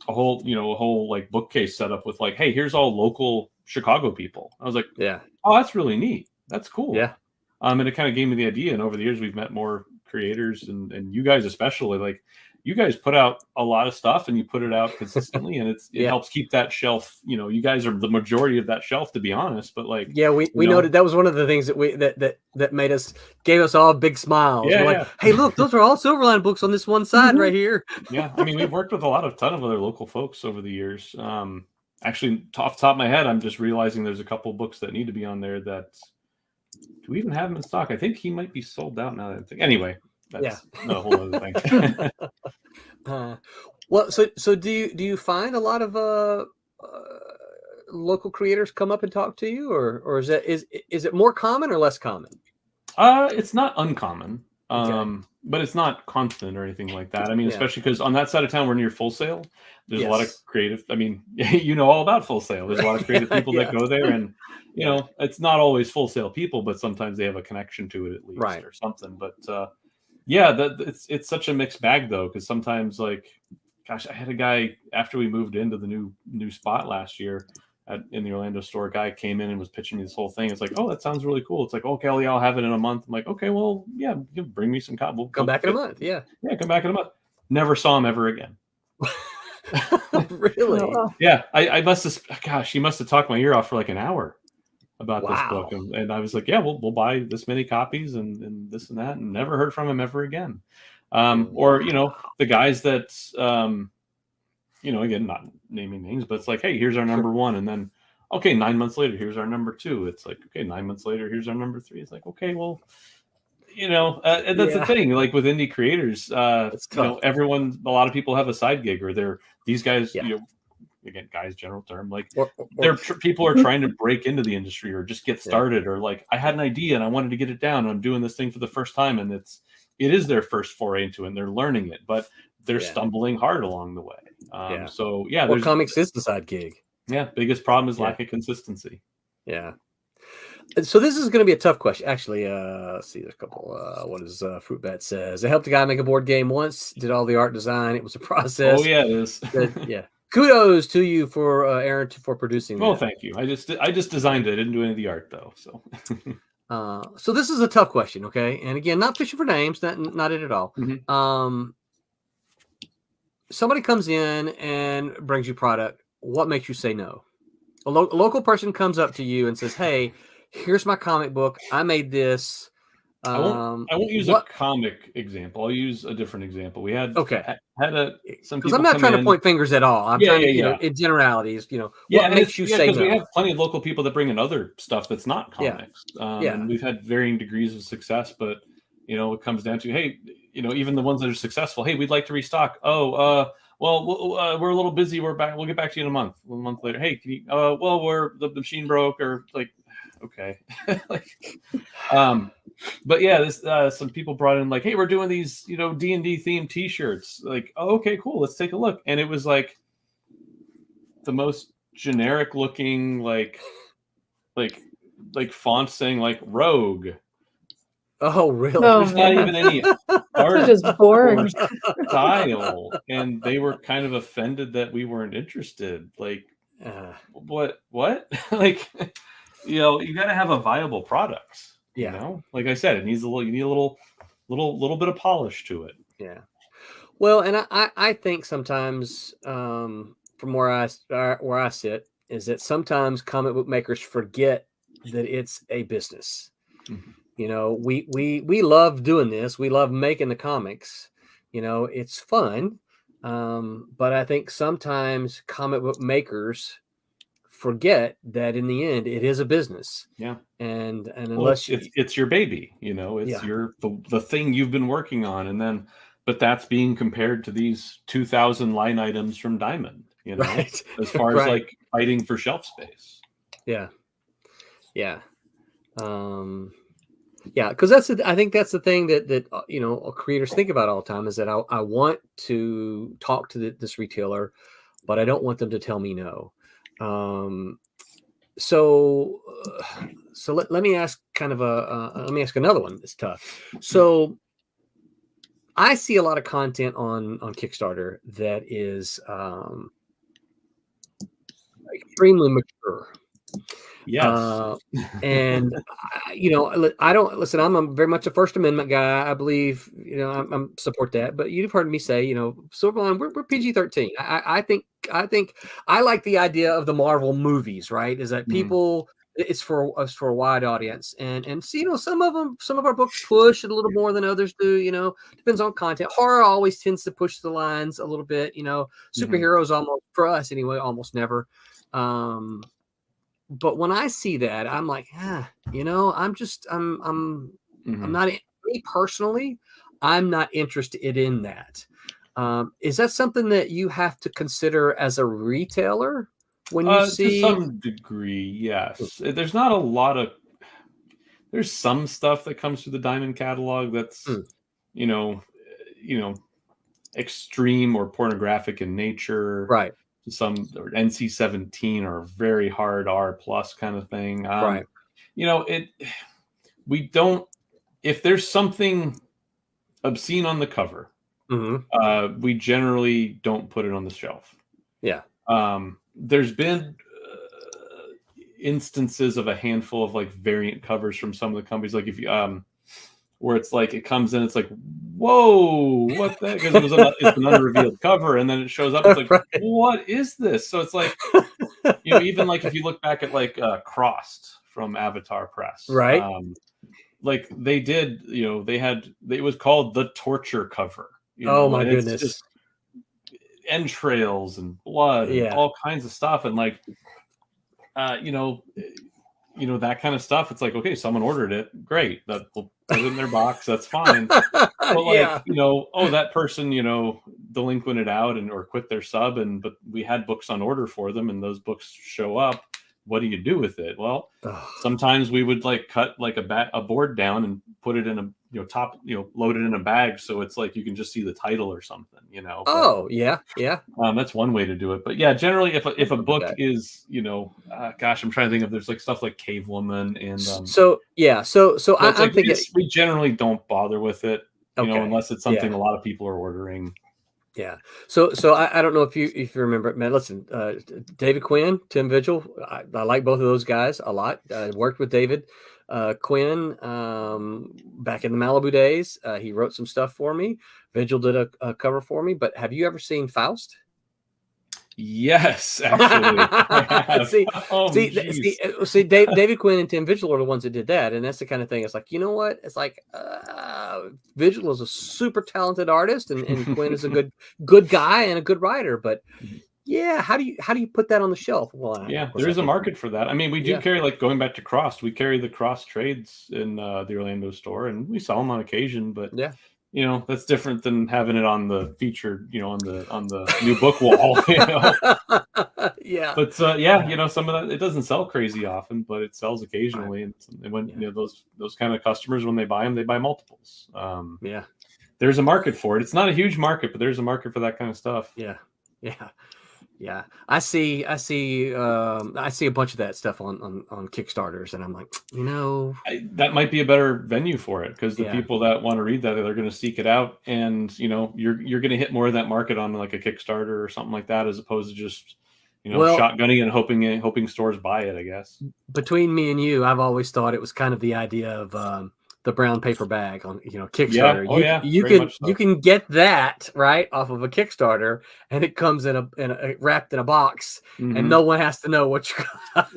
S6: whole like bookcase set up with like, hey, here's all local Chicago people. I was like,
S8: Yeah.
S6: oh, that's really neat. That's cool.
S8: Yeah.
S6: And it kind of gave me the idea. And over the years, we've met more creators, and you guys especially. Like, you guys put out a lot of stuff, and you put it out consistently, and it helps keep that shelf. You guys are the majority of that shelf, to be honest. But like,
S8: yeah, we noted that was one of the things that gave us all big smiles.
S6: Yeah,
S8: We're like, hey, look, those are all Silverline books on this one side right here.
S6: Yeah, I mean, we've worked with a ton of other local folks over the years. Actually, off the top of my head, I'm just realizing there's a couple books that need to be on there. Do we even have them in stock? I think he might be sold out now. Anyway, that's a whole other thing.
S8: Well, so do you find a lot of local creators come up and talk to you, or is it more common or less common?
S6: It's not uncommon,
S8: Okay.
S6: but it's not constant or anything like that. I mean, especially because on that side of town, we're near Full Sail. There's a lot of creative. I mean, you know all about Full Sail. There's a lot of creative people that go there, and it's not always Full Sail people, but sometimes they have a connection to it at least, or something. But it's such a mixed bag though, because sometimes, like, gosh, I had a guy after we moved into the new spot last year in the Orlando store. A guy came in and was pitching me this whole thing. It's like, oh, that sounds really cool. It's like, okay, I'll have it in a month. I'm like, okay, well, yeah, you bring me some cotton. We'll
S8: come back in a month. Yeah,
S6: come back in a month. Never saw him ever again.
S8: Really?
S6: Yeah, I must have. Gosh, he must have talked my ear off for like an hour about this book, and I was like, yeah, we'll buy this many copies and this and that, and never heard from him ever again. Or the guys that again, not naming names, but it's like, hey, here's our number one, and then okay, 9 months later, here's our number two. It's like, okay, 9 months later, here's our number three. It's like, okay, well, and that's the thing. Like with indie creators, a lot of people have a side gig, or these guys, again, guys, general term, like people are trying to break into the industry or just get started, or like, I had an idea and I wanted to get it down, and I'm doing this thing for the first time, and it is their first foray into it, and they're learning it, but they're stumbling hard along the way. So
S8: comics is the side gig.
S6: Yeah, biggest problem is lack of consistency.
S8: Yeah. So this is going to be a tough question. Actually, let's see, there's a couple. What does Fruit Bat says? I helped a guy make a board game once, did all the art design. It was a process.
S6: Oh, yeah, it is.
S8: Yeah. Kudos to you for Aaron for producing that.
S6: Oh, thank you. I just designed it. I didn't do any of the art though. So
S8: so this is a tough question, okay? And again, not fishing for names, not it at all.
S6: Mm-hmm.
S8: Somebody comes in and brings you product. What makes you say no? A local person comes up to you and says, "Hey, here's my comic book. I made this."
S6: I won't use a comic example. I'll use a different example. We had some
S8: because I'm not trying to point fingers at all. I'm trying to, in generalities, what makes you say no?
S6: We have plenty of local people that bring in other stuff that's not comics. And we've had varying degrees of success, but it comes down to, hey, even the ones that are successful, hey, we'd like to restock. Oh, well, we're a little busy. We're back. We'll get back to you in a month. A month later, hey, can you? The machine broke, or like, okay, but yeah, this some people brought in like, hey, we're doing these D&D themed T-shirts. Like, oh, okay, cool, let's take a look. And it was like the most generic looking like font saying like Rogue.
S8: Oh, really?
S6: There's not even any art
S7: just boring
S6: style, and they were kind of offended that we weren't interested. Like, what? Like, you got to have a viable product. Like I said, it needs you need a little bit of polish to it.
S8: Yeah. Well, and I think sometimes from where I sit is that sometimes comic book makers forget that it's a business.
S6: Mm-hmm.
S8: We love doing this. We love making the comics. It's fun. But I think sometimes comic book makers forget that in the end it is a business.
S6: Yeah.
S8: And unless
S6: it's your baby, it's the thing you've been working on, but that's being compared to these 2,000 line items from Diamond,
S8: right.
S6: As far as like fighting for shelf space.
S8: Yeah. Yeah. Yeah, because I think that's the thing that creators think about all the time, is that I want to talk to this retailer, but I don't want them to tell me no. So let me ask kind of let me ask another one that's tough. So I see a lot of content on Kickstarter that is extremely mature.
S6: Yes.
S8: And I don't listen. I'm very much a First Amendment guy. I believe, I'm support that. But you've heard me say, Silverline, we're PG-13. I think I like the idea of the Marvel movies. Right? Is that people? It's for a wide audience, and so, some of our books push it a little more than others do. Depends on content. Horror always tends to push the lines a little bit. Superheroes almost, for us anyway, almost never. But when I see that, I'm like, I'm not, me personally, I'm not interested in that. Is that something that you have to consider as a retailer when you see?
S6: To some degree, yes. There's not a lot of, there's some stuff that comes through the Diamond catalog that's, extreme or pornographic in nature.
S8: Right.
S6: Some or NC-17 or very hard R+ kind of thing.
S8: Right.
S6: We don't, if there's something obscene on the cover, we generally don't put it on the shelf.
S8: Yeah.
S6: There's been instances of a handful of like variant covers from some of the companies, like if you where it's like it comes in, it's like, whoa, what the heck? Because it's an unrevealed cover, and then it shows up, it's like, what is this? So it's like, even like if you look back at like Crossed from Avatar Press,
S8: right?
S6: Like they did, it was called the torture cover.
S8: Oh my goodness!
S6: It's just entrails and blood and all kinds of stuff, and like, that kind of stuff. It's like, okay, someone ordered it, great, that will put it in their box, that's fine. But like, that person, delinquented out or quit their sub, but we had books on order for them, and those books show up. What do you do with it? Well, sometimes we would like cut like a board down and put it in a load it in a bag, so it's like you can just see the title or something. That's one way to do it. But yeah, generally, if a book is, gosh, I'm trying to think of, there's like stuff like Cave Woman and
S8: so I'm thinking
S6: we generally don't bother with it, unless it's something a lot of people are ordering.
S8: Yeah. So I don't know if you remember, man. Listen, David Quinn, Tim Vigil. I like both of those guys a lot. I worked with David Quinn back in the Malibu days. He wrote some stuff for me. Vigil did a cover for me. But have you ever seen Faust?
S6: Yes, actually.
S8: see, David Quinn and Tim Vigil are the ones that did that, and that's the kind of thing. It's like, you know what? It's like Vigil is a super talented artist, and Quinn is a good guy and a good writer. But yeah, how do you put that on the shelf? Well,
S6: there is a market for that. I mean, we do carry, like, going back to Crossed, we carry the Crossed trades in the Orlando store, and we sell them on occasion. But that's different than having it on the featured, on the new book wall.
S8: Yeah.
S6: But some of that, it doesn't sell crazy often, but it sells occasionally. And when those kind of customers, when they buy them, they buy multiples. There's a market for it. It's not a huge market, but there's a market for that kind of stuff.
S8: Yeah, I see a bunch of that stuff on Kickstarters, and I'm like,
S6: that might be a better venue for it, because the people that want to read that, they're going to seek it out, and you're going to hit more of that market on like a Kickstarter or something like that, as opposed to just shotgunning and hoping stores buy it, I guess.
S8: Between me and you, I've always thought it was kind of the idea of the brown paper bag on Kickstarter. You can get that right off of a Kickstarter, and it comes in a wrapped in a box, and no one has to know what you got.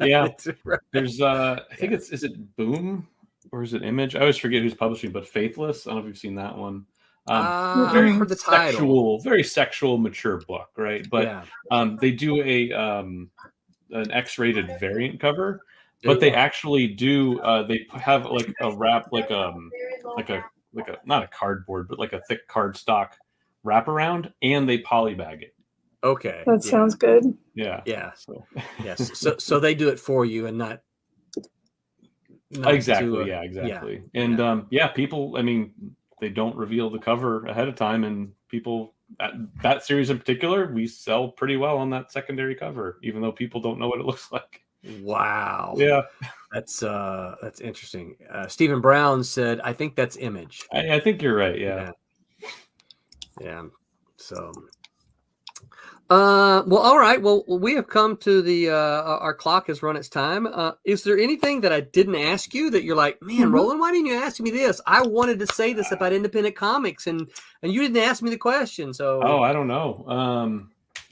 S6: Right? There's I think is it Boom or is it Image? I always forget who's publishing, but Faithless. I don't know if you've seen that one. Very
S8: for the title.
S6: Very sexual, mature book, right? But they do an X-rated variant cover. But they actually do. They have like a wrap, like a not a cardboard, but like a thick cardstock wraparound, and they polybag it.
S8: Okay,
S7: that sounds good.
S6: Yeah.
S8: So yes, so they do it for you, and not
S6: exactly. Exactly. And people. I mean, they don't reveal the cover ahead of time, and people. That series in particular, we sell pretty well on that secondary cover, even though people don't know what it looks like.
S8: Wow.
S6: Yeah,
S8: That's interesting. Stephen Brown said, I think that's Image.
S6: I think you're right. Yeah.
S8: Yeah. So well, all right. Well, we have come to the our clock has run its time. Is there anything that I didn't ask you that you're like, man, Roland, why didn't you ask me this? I wanted to say this about independent comics, and you didn't ask me the question. So
S6: I don't know.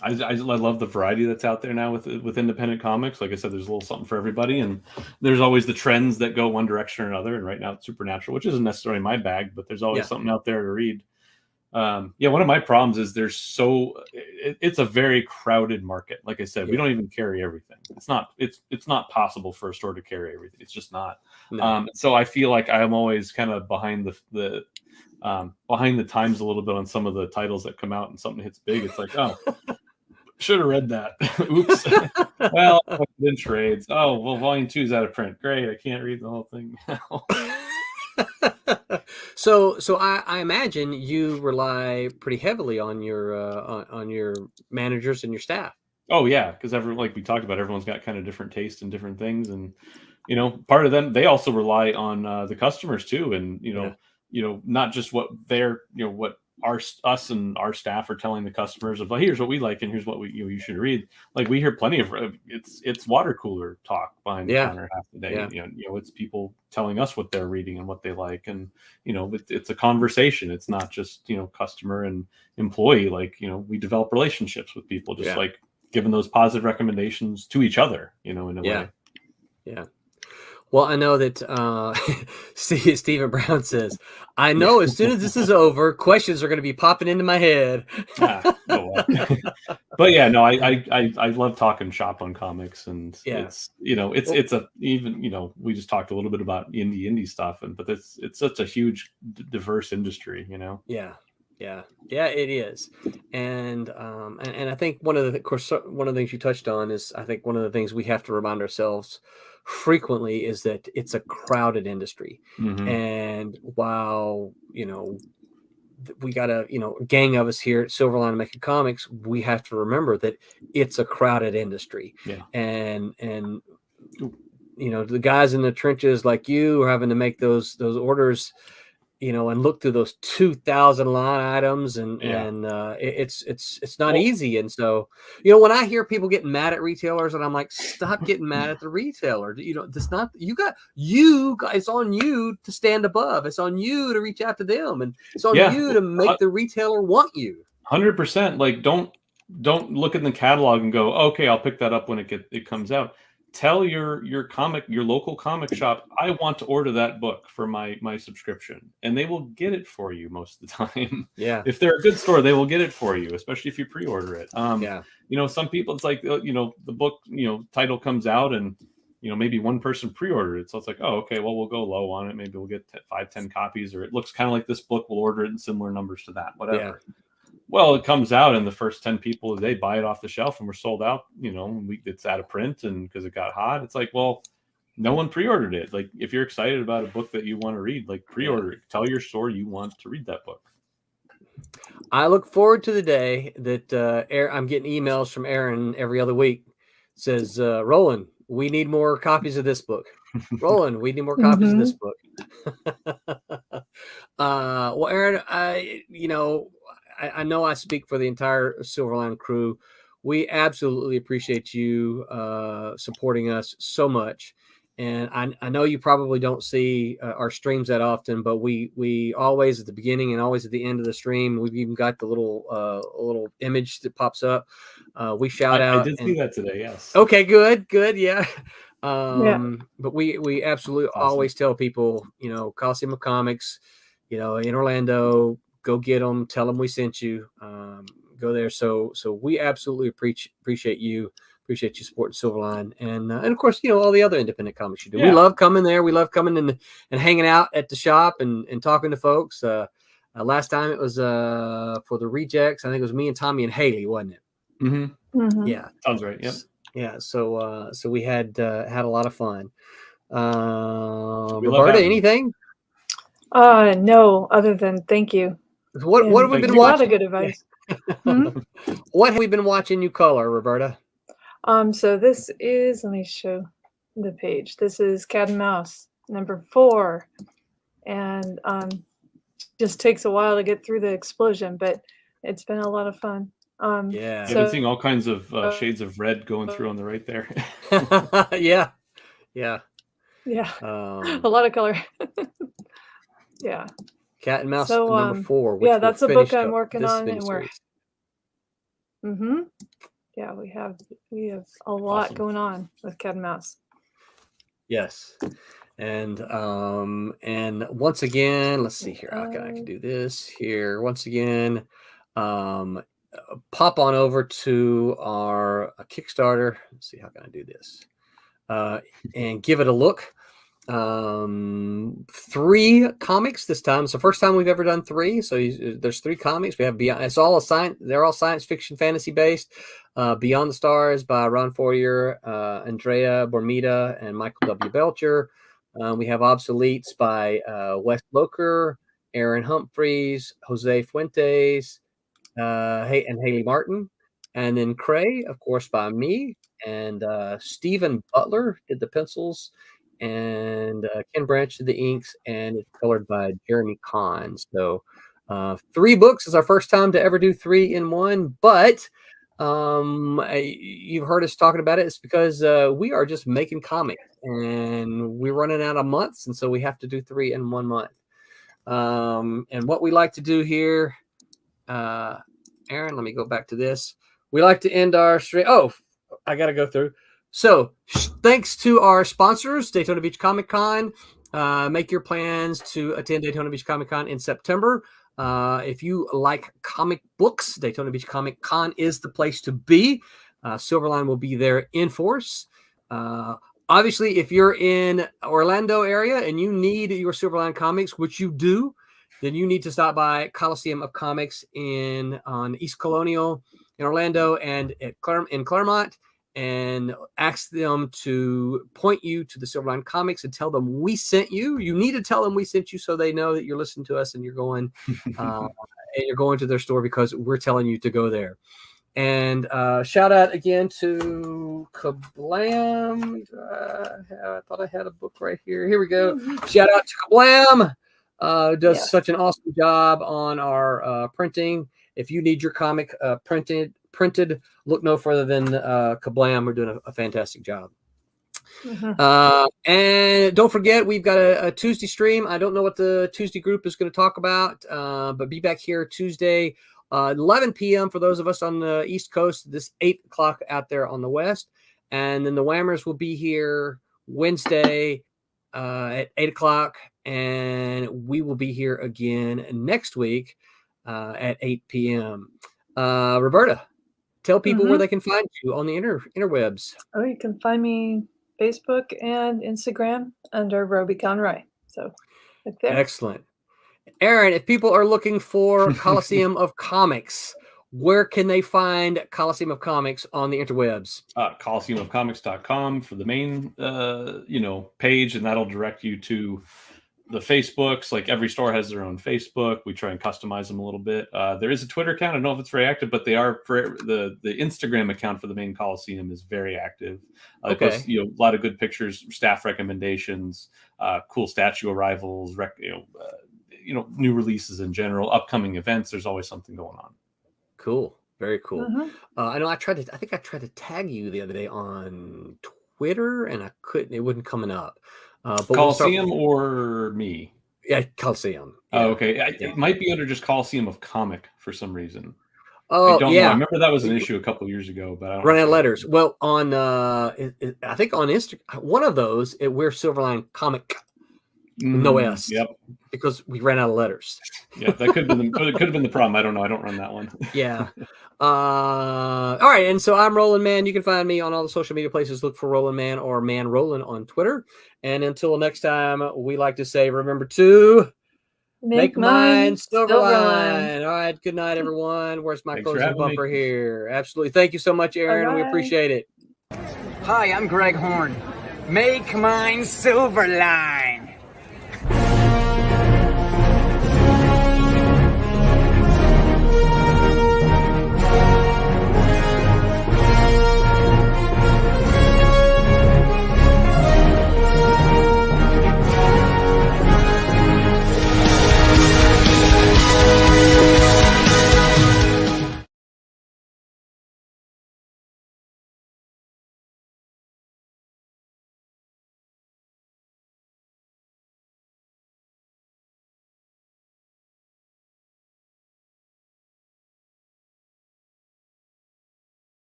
S6: I love the variety that's out there now with independent comics. Like I said, there's a little something for everybody, and there's always the trends that go one direction or another. And right now, it's Supernatural, which isn't necessarily my bag, but there's always something out there to read. One of my problems is it's a very crowded market. Like I said, we don't even carry everything. It's not possible for a store to carry everything. It's just not.
S8: No.
S6: So I feel like I'm always kind of behind the times a little bit on some of the titles that come out, and something hits big. It's like, oh, should have read that. Oops. Well, in trades. Oh, well, volume 2 is out of print. Great. I can't read the whole thing now.
S8: So I imagine you rely pretty heavily on your managers and your staff.
S6: Oh yeah, because like we talked about, everyone's got kind of different tastes and different things, and part of them, they also rely on the customers too, and not just what they're what us and our staff are telling the customers of, here's what we like and here's what you should read. Like we hear plenty of it's water cooler talk behind the counter half the day. It's people telling us what they're reading and what they like, and it's a conversation. It's not just customer and employee. Like we develop relationships with people, just like giving those positive recommendations to each other. In a way.
S8: Yeah. Well, I know that Stephen Brown says, I know as soon as this is over, questions are going to be popping into my head.
S6: But yeah, no, I love talking shop on comics, and it's we just talked a little bit about indie stuff, but it's such a huge diverse industry,
S8: Yeah, it is, and I think one of the things you touched on is, I think one of the things we have to remind ourselves frequently is that it's a crowded industry, and while we got a gang of us here at Silverline making comics, we have to remember that it's a crowded industry, and the guys in the trenches like you are having to make those orders, and look through those 2,000 line items, and it's not easy. And so, when I hear people getting mad at retailers, and I'm like, stop getting mad at the retailer. It's not, it's on you to stand above. It's on you to reach out to them, and it's on you to make the retailer want you.
S6: 100%. Like, don't look in the catalog and go, okay, I'll pick that up when it comes out. Tell your local comic shop, I want to order that book for my subscription, and they will get it for you most of the time.
S8: Yeah.
S6: If they're a good store, they will get it for you, especially if you pre-order it. Some people, it's like, the book, title comes out, and maybe one person pre-ordered it. So it's like, oh, okay, well, we'll go low on it. Maybe we'll get 5-10 copies, or it looks kind of like this book. We'll order it in similar numbers to that, whatever. Yeah. Well, it comes out, and the first 10 people, they buy it off the shelf, and we're sold out. It's out of print, and because it got hot, it's like, well, no one pre-ordered it. Like, if you're excited about a book that you want to read, like, pre-order it. Tell your store you want to read that book.
S8: I look forward to the day that I'm getting emails from Aaron every other week. Says, Roland, we need more copies of this book. Roland, we need more copies of this book. Well, Aaron, I know I speak for the entire Silverline crew. We absolutely appreciate you supporting us so much. And I know you probably don't see our streams that often, but we always at the beginning and always at the end of the stream, we've even got the little image that pops up. We shout out.
S6: I did see that today. Yes.
S8: Okay, good. Yeah. But we absolutely always tell people, Coliseum of Comics, in Orlando, go get them. Tell them we sent you. Go there. So we absolutely appreciate you. Appreciate you supporting Silverline, and of course, all the other independent comics you do. Yeah. We love coming there. We love coming and hanging out at the shop and talking to folks. Last time it was for the rejects. I think it was me and Tommy and Haley, wasn't it?
S6: Mm-hmm.
S7: Mm-hmm.
S8: Yeah,
S6: sounds right. Yep.
S8: Yeah. So we had a lot of fun. Roberta, anything?
S7: No, other than thank you.
S8: What have we been watching?
S7: A lot of good advice.
S8: What have we been watching you color, Roberta?
S7: So this is, let me show the page. This is Cat and Mouse number 4, and just takes a while to get through the explosion, but it's been a lot of fun.
S8: Yeah.
S6: I've been seeing all kinds of shades of red going through on the right there.
S8: Yeah. Yeah.
S7: Yeah. A lot of color. Yeah.
S8: Cat and Mouse
S7: So,
S8: number 4. Which
S7: yeah,
S8: will
S7: that's a
S8: finish
S7: book I'm
S8: up
S7: working
S8: this
S7: on, and we're
S8: miniseries.
S7: yeah, we have a lot
S6: Awesome.
S7: going on with Cat and Mouse.
S8: Yes. And once again, let's see here. Okay, I can do this here. Once again, pop on over to our Kickstarter. Let's see, how can I do this? And give it a look. 3 comics this time. It's the first time we've ever done 3. So there's 3 comics. We have Beyond. It's all they're all science fiction, fantasy based. Beyond the Stars by Ron Fortier, Andrea Bormida, and Michael W. Belcher. We have Obsoletes by Wes Loker, Aaron Humphreys, Jose Fuentes, and Haley Martin. And then Cray, of course, by me. And Stephen Butler did the pencils. And Ken Branch did the inks. And it's colored by Jeremy Kahn. So 3 books is our first time to ever do 3 in 1. But you've heard us talking about it. It's because we are just making comics. And we're running out of months. And so we have to do 3 in 1 month. And what we like to do here, Aaron, let me go back to this. We like to end our stream. Oh, I got to go through. So thanks to our sponsors, Daytona Beach Comic Con. Make your plans to attend Daytona Beach Comic Con in September. If you like comic books, Daytona Beach Comic Con is the place to be. Silverline will be there in force. Obviously, if you're in Orlando area and you need your Silverline comics, which you do, then you need to stop by Coliseum of Comics on East Colonial in Orlando and in Claremont, and ask them to point you to the Silverline comics and tell them we sent you. You need to tell them we sent you so they know that you're listening to us and you're going to their store because we're telling you to go there. And shout out again to Kablam. I thought I had a book right here. Here we go. Shout out to Kablam. Does such an awesome job on our printing. If you need your comic printed, look no further than Kablam. We're doing a fantastic job. And don't forget, we've got a Tuesday stream. I don't know what the Tuesday group is going to talk about, but be back here Tuesday, 11 p.m. for those of us on the East Coast. This 8 o'clock out there on the West. And then the Whammers will be here Wednesday at 8 o'clock. And we will be here again next week at 8 p.m. Roberta, tell people where they can find you on the interwebs.
S7: Oh, you can find me Facebook and Instagram under Roby Conroy. So right there.
S8: Excellent. Aaron, if people are looking for Coliseum of Comics, where can they find Coliseum of Comics on the interwebs?
S6: Coliseumofcomics.com for the main page, and that'll direct you to the Facebooks. Like every store has their own Facebook. We try and customize them a little bit. There is a Twitter account. I don't know if it's very active, but they are the Instagram account for the main Coliseum is very active. Posts, a lot of good pictures, staff recommendations, cool statue arrivals, new releases in general, upcoming events. There's always something going on.
S8: Cool. Very cool. I know I think I tried to tag you the other day on Twitter and I couldn't, it wasn't coming up. But
S6: Coliseum or me?
S8: Yeah, Coliseum.
S6: Yeah. Oh, okay. It might be under just Coliseum of Comic for some reason.
S8: Oh,
S6: I don't
S8: yeah.
S6: know. I remember that was an issue a couple years ago, but I don't
S8: run out of letters. Well, on I think on Instagram, one of those, we're Silverline Comic. No S.
S6: Yep.
S8: Because we ran out of letters.
S6: Yeah, that could have been the problem. I don't know. I don't run that one.
S8: Yeah. All right. And so I'm Roland Man. You can find me on all the social media places. Look for Roland Man or Man Roland on Twitter. And until next time, we like to say, remember to make mine Silverline. All right. Good night, everyone. Where's my closing bumper here? Absolutely. Thank you so much, Aaron.
S7: Bye-bye.
S8: We appreciate it.
S9: Hi, I'm Greg Horn. Make mine Silverline.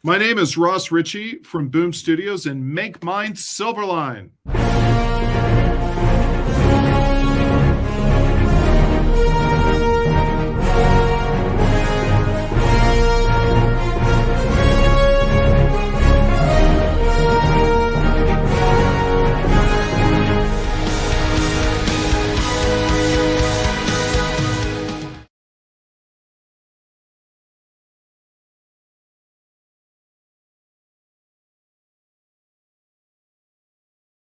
S10: My name is Ross Ritchie from Boom Studios and Make Mine Silverline.